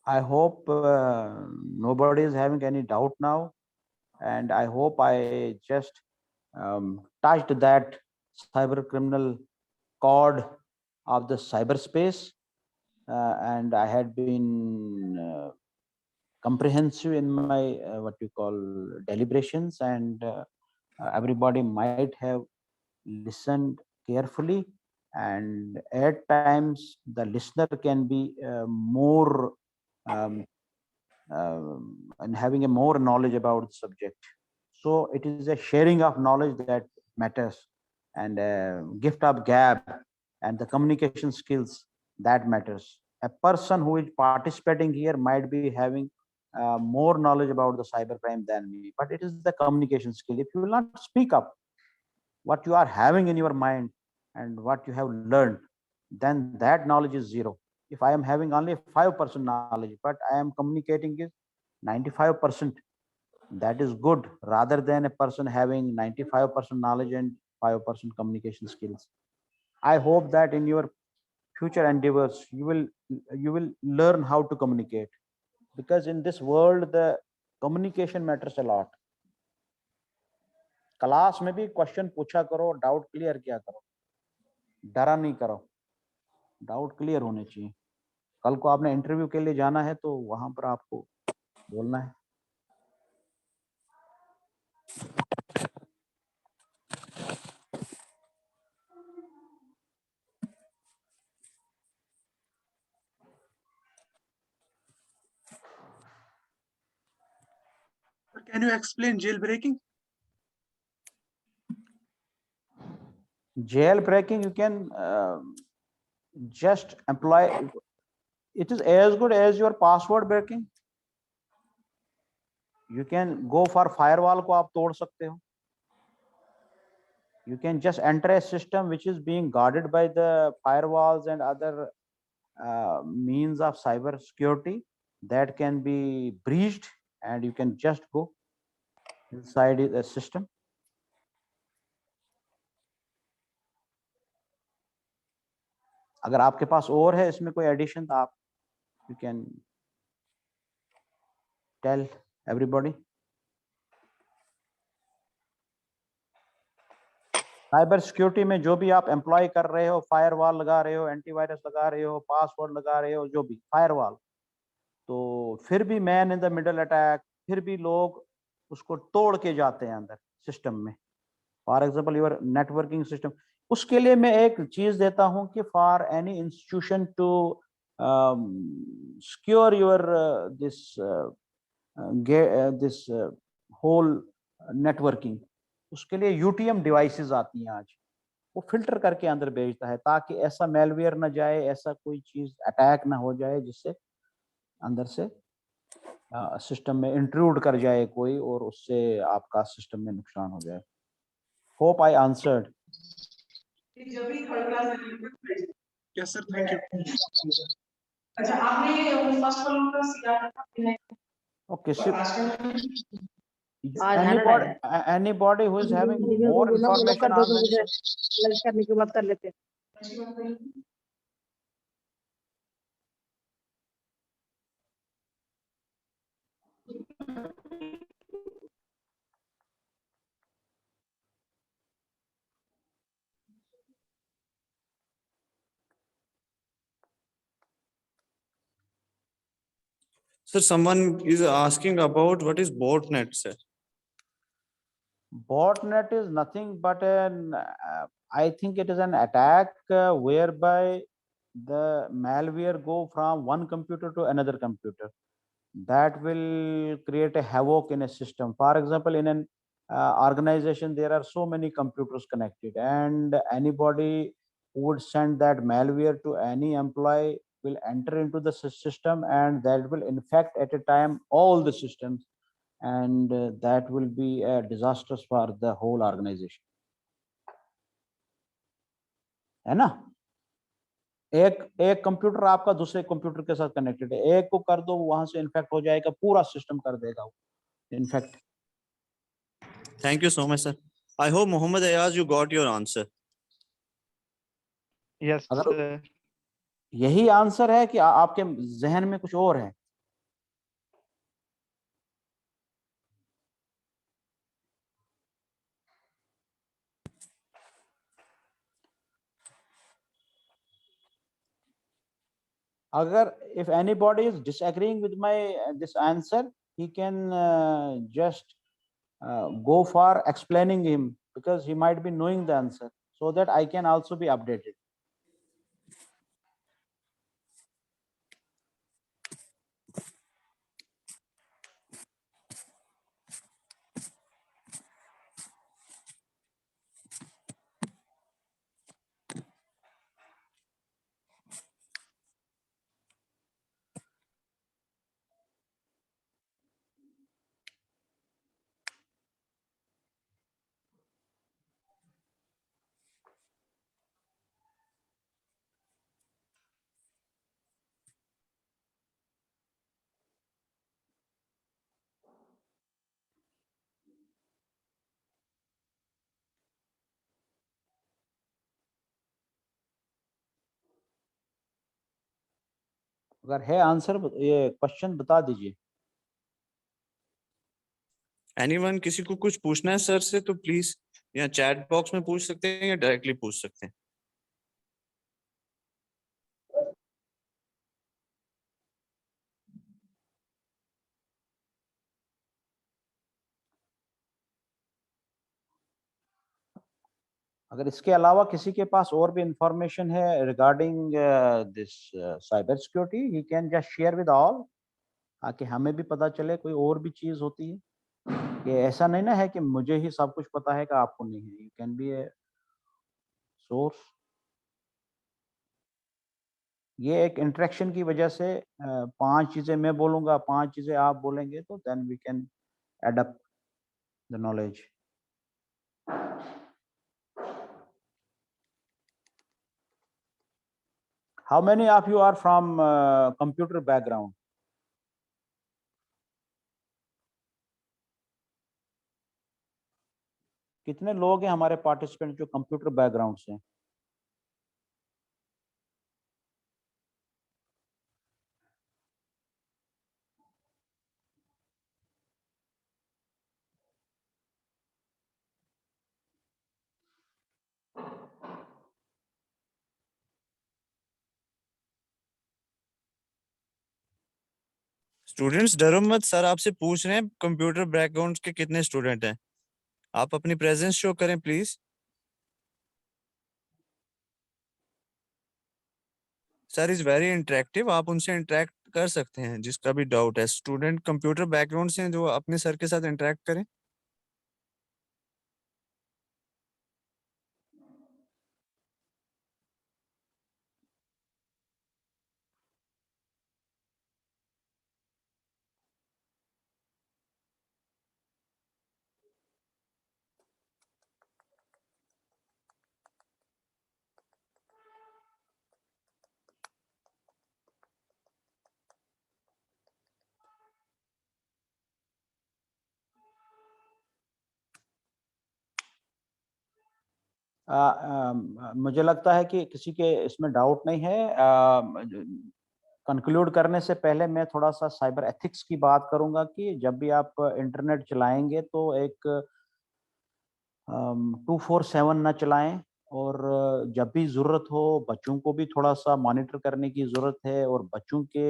I hope nobody is having any doubt now, and I hope I just touched that cyber criminal chord of the cyberspace, and I had been comprehensive in my what you call deliberations, and everybody might have listened carefully, and at times the listener can be more and having a more knowledge about the subject. So it is a sharing of knowledge that matters, and gift of gab and the communication skills that matters. A person who is participating here might be having more knowledge about the cybercrime than me, but it is the communication skill. If you will not speak up what you are having in your mind and what you have learned, then that knowledge is zero. if I am having only 5% knowledge, but I am communicating is 95%, that is good rather than a person having 95% knowledge and 5% communication skills. I hope that in your future endeavors, you will learn how to communicate, because in this world, the communication matters a lot. Class में भी question पूछा करो, doubt clear किया करो, डरा नहीं करो, doubt clear होने चाहिए. कल को आपने इंटरव्यू के लिए जाना है तो वहां पर आपको बोलना है. Can you explain jailbreaking? Jailbreaking, you can just employ, it is as good as your password breaking. You can go for firewall को आप तोड़ सकते हो. You can just enter a system which is being guarded by the firewalls and other means of cyber security that can be breached, and you can just go inside the system. अगर आपके पास और है इसमें कोई addition तो आप you can tell everybody. Cyber security में जो भी आप एम्प्लॉय कर रहे हो, फायरवॉल लगा रहे हो, एंटीवायरस लगा रहे हो, पासवर्ड लगा रहे हो, जो भी फायरवॉल, तो फिर भी man in the middle attack, फिर भी लोग उसको तोड़ के जाते हैं अंदर सिस्टम में. For example your networking system, उसके लिए मैं एक चीज देता हूं कि for any institution to secure your this whole networking, उसके लिए यूटीएम डिवाइसेस आती हैं आज, वो फिल्टर करके अंदर भेजता है ताकि ऐसा मेलवेयर ना जाए, ऐसा कोई चीज अटैक ना हो जाए जिससे अंदर से सिस्टम में इंट्रूड कर जाए कोई और उससे आपका सिस्टम में नुकसान हो जाए. Hope I answered. Yes, sir. Thank you. Okay. So anybody who is having more information on this? Sir, someone is asking about what is botnet, sir. Botnet is nothing but an, I think it is an attack whereby the malware go from one computer to another computer. That will create a havoc in a system. For example, in an organization, there are so many computers connected, and anybody who would send that malware to any employee will enter into the system, and that will infect at a time all the systems, and that will be disastrous for the whole organization. है ना? एक computer आपका दूसरे computer के साथ connected है, एक को कर दो वहां से इन्फेक्ट हो जाएगा, पूरा सिस्टम कर देगा वो infect. Thank you so much, sir. I hope Mohammed Ayaz, you got your answer. Yes, sir. यही आंसर है कि आपके जहन में कुछ और है? Agar if anybody is disagreeing with my this answer, he can just go for explaining him, because he might be knowing the answer, so that I can also be updated. अगर है आंसर, ये question बता दीजिए। Anyone, किसी को कुछ पूछना है सर से तो प्लीज या चैट बॉक्स में पूछ सकते हैं या डायरेक्टली पूछ सकते हैं। अगर इसके अलावा किसी के पास और भी इंफॉर्मेशन है regarding this cyber security, he can just share with all, ताकि हमें भी पता चले कोई और भी चीज होती है। ये ऐसा नहीं ना है कि मुझे ही सब कुछ पता है कि आपको नहीं है। You can be a source. ये एक इंटरेक्शन की वजह से 5 चीजें मैं बोलूंगा, 5 चीजें आप बोलेंगे, तो then we can adapt the knowledge. How many of you are from computer background? कितने लोग हैं हमारे पार्टिसिपेंट जो कंप्यूटर बैकग्राउंड से हैं? स्टूडेंट्स डरो मत, सर आपसे पूछ रहे हैं कंप्यूटर बैकग्राउंड के कितने स्टूडेंट हैं। आप अपनी प्रेजेंस शो करें please. Sir is very interactive, आप उनसे इंटरेक्ट कर सकते हैं जिसका भी डाउट है। स्टूडेंट कंप्यूटर बैकग्राउंड से हैं जो अपने सर के साथ इंटरेक्ट करें। मुझे लगता है कि किसी के इसमें डाउट नहीं है। कंक्लूड करने से पहले मैं थोड़ा सा साइबर एथिक्स की बात करूंगा कि जब भी आप इंटरनेट चलाएंगे तो एक 247 ना चलाएं, और जब भी ज़रूरत हो बच्चों को भी थोड़ा सा मॉनिटर करने की ज़रूरत है। और बच्चों के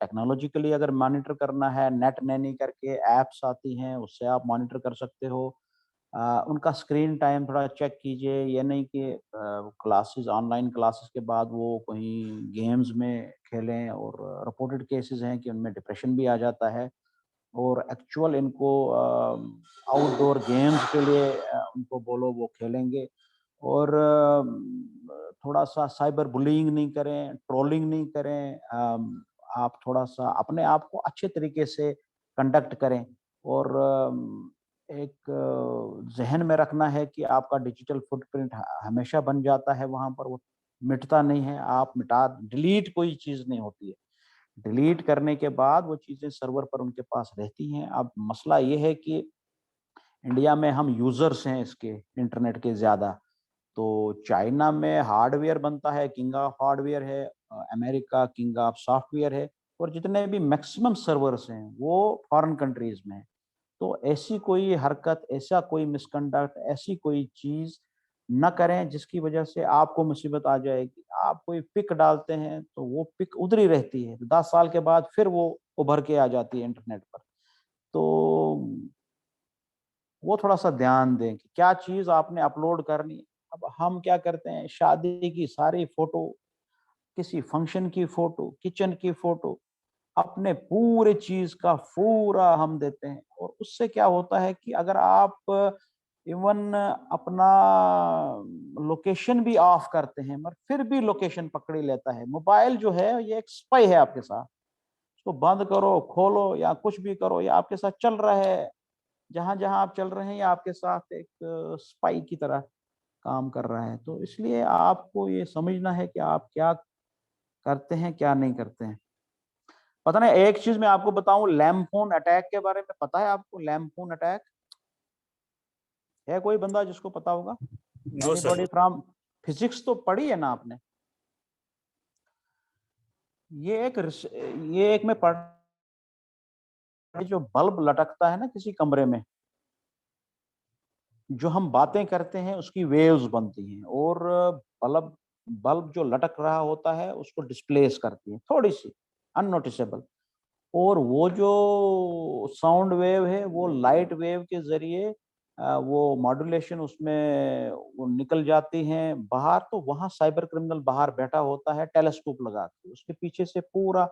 टेक्नोलॉजिकली अगर मॉनिटर करना है, नेट नैनी करके ऐप्स आती हैं, उससे आप मॉनिटर कर सकते हो। उनका स्क्रीन टाइम थोड़ा चेक कीजिए। ये नहीं कि क्लासेस, ऑनलाइन क्लासेस के बाद वो कहीं गेम्स में खेलें, और रिपोर्टेड केसेस हैं कि उनमें डिप्रेशन भी आ जाता है। और एक्चुअल इनको आउटडोर गेम्स के लिए उनको बोलो, वो खेलेंगे। और थोड़ा सा साइबर बुलिंग नहीं करें, ट्रोलिंग नहीं करें। आप थोड़ा सा अपने आप को अच्छे तरीके से कंडक्ट करें। और एक जहन में रखना है कि आपका डिजिटल फुटप्रिंट हमेशा बन जाता है वहाँ पर, वो मिटता नहीं है। आप डिलीट कोई चीज़ नहीं होती है। डिलीट करने के बाद वो चीज़ें सर्वर पर उनके पास रहती हैं। अब मसला ये है कि इंडिया में हम यूजर्स हैं इसके, इंटरनेट के ज़्यादा। तो चाइना में हार्डवेयर बनता है, किंग ऑफ हार्डवेयर है। अमेरिका किंग ऑफ सॉफ्टवेयर है। और जितने भी मैक्सिमम सर्वर्स हैं वो फॉरेन कंट्रीज में हैं। तो ऐसी कोई हरकत, ऐसा कोई मिसकंडक्ट, ऐसी कोई चीज़ न करें जिसकी वजह से आपको मुसीबत आ जाएगी। आप कोई पिक डालते हैं तो वो पिक उधर ही रहती है, 10 साल के बाद फिर वो उभर के आ जाती है इंटरनेट पर। तो वो थोड़ा सा ध्यान दें कि क्या चीज़ आपने अपलोड करनी है। अब हम क्या करते हैं, शादी की सारी फोटो, किसी फंक्शन की फोटो, किचन की फोटो, अपने पूरे चीज का पूरा हम देते हैं। और उससे क्या होता है कि अगर आप इवन अपना लोकेशन भी ऑफ करते हैं मगर फिर भी लोकेशन पकड़ ही लेता है। मोबाइल जो है ये एक स्पाई है आपके साथ। उसको बंद करो, खोलो या कुछ भी करो, ये आपके साथ चल रहा है। जहां जहां आप चल रहे हैं ये आपके साथ एक स्पाई की तरह काम कर रहा है। तो इसलिए आपको ये समझना है कि आप क्या करते हैं, क्या नहीं करते हैं। पता नहीं, एक चीज मैं आपको बताऊं, लैम्पफोन अटैक के बारे में पता है आपको? लैम्पफोन अटैक है कोई बंदा जिसको पता होगा? No sir. Anybody from physics तो पढ़ी है ना आपने? ये एक में पढ़, जो बल्ब लटकता है ना किसी कमरे में, जो हम बातें करते हैं उसकी वेव्स बनती हैं, और बल्ब जो लटक रहा होता है उसको डिस्प्लेस करती है, थोड़ी सी अननोटिसेबल, और वो जो साउंड वेव है वो लाइट वेव के जरिए वो मॉड्यूलेशन उसमें वो निकल जाती हैं बाहर। तो वहां साइबर क्रिमिनल बाहर बैठा होता है टेलीस्कोप लगा के, उसके पीछे से पूरा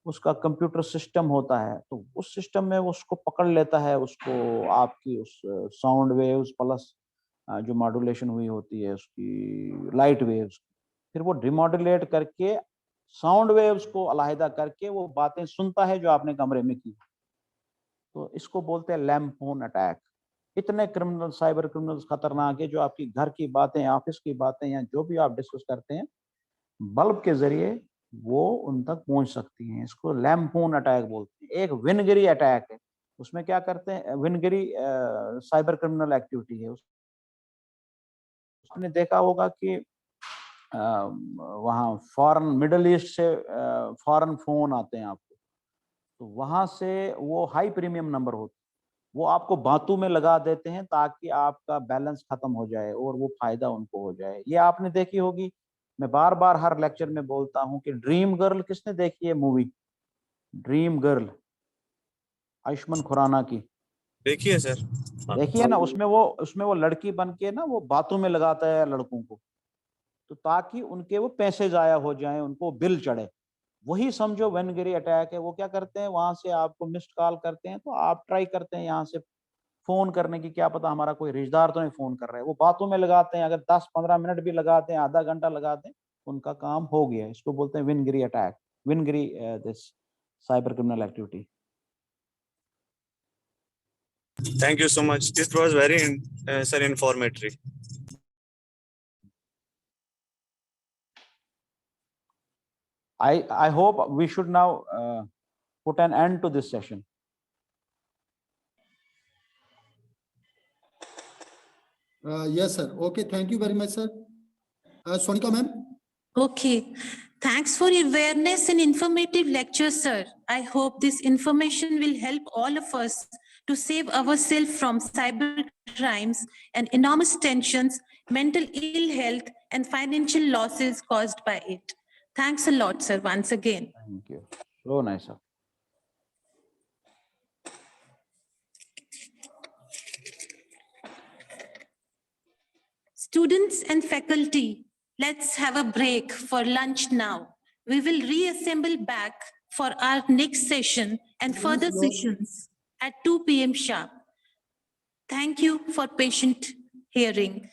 उसका कंप्यूटर सिस्टम होता है, तो उस सिस्टम में वो उसको पकड़ लेता है, उसको आपकी उस साउंड वेव्स प्लस जो मॉड्यूलेशन हुई होती है उसकी लाइट वेव्स, फिर वो डिमॉड्यूलेट करके साउंड वेव्स को अलहदा करके वो बातें सुनता है जो आपने कमरे में की। तो इसको बोलते हैं लैम्प फोन अटैक। इतने क्रिमिनल, साइबर क्रिमिनल्स खतरनाक है जो आपकी घर की बातें, ऑफिस की बातें या जो भी आप डिस्कस करते हैं, बल्ब के जरिए वो उन तक पहुंच सकती हैं। इसको लैम्प फोन अटैक बोलते हैं। एक विनगिरी अटैक है, उसमें क्या करते हैं, विनगिरी साइबर क्रिमिनल एक्टिविटी है। उसने देखा होगा कि वहाँ फॉरेन, मिडल ईस्ट से फॉरेन फोन आते हैं आपको, तो वहां से वो हाई प्रीमियम नंबर होते, वो आपको बातों में लगा देते हैं ताकि आपका बैलेंस खत्म हो जाए और वो फायदा उनको हो जाए। ये आपने देखी होगी, मैं बार बार हर लेक्चर में बोलता हूँ कि ड्रीम गर्ल, किसने देखी है movie dream girl, Ayushmann Khurrana की? देखिए सर। देखिए ना, उसमें वो लड़की बन के ना वो बातों में लगाता है लड़कों को, तो ताकि उनके वो पैसे जाया हो जाएं, उनको बिल चढ़े। वही समझो वेनगिरी अटैक है। वो क्या करते हैं, वहां से आपको मिस्ड कॉल करते हैं, तो आप ट्राई करते हैं यहाँ से फोन करने की, क्या पता हमारा कोई रिश्तेदार तो नहीं फोन कर रहा है, वो बातों में लगाते हैं। अगर 10-15 मिनट भी लगाते हैं, आधा घंटा लगाते हैं, उनका काम हो गया। इसको बोलते हैं Wangiri attack, Wangiri this cyber criminal activity. Thank you so much. This was very sir, informative. I hope we should now put an end to this session. Yes, sir. Okay, thank you very much, sir. Sonika ma'am. Okay. Thanks for your awareness and informative lecture, sir. I hope this information will help all of us to save ourselves from cyber crimes and enormous tensions, mental ill health, and financial losses caused by it. Thanks a lot, sir, once again. Thank you. So nice, sir. Students and faculty, let's have a break for lunch now. We will reassemble back for our next session and further sessions at 2 p.m. sharp. Thank you for patient hearing.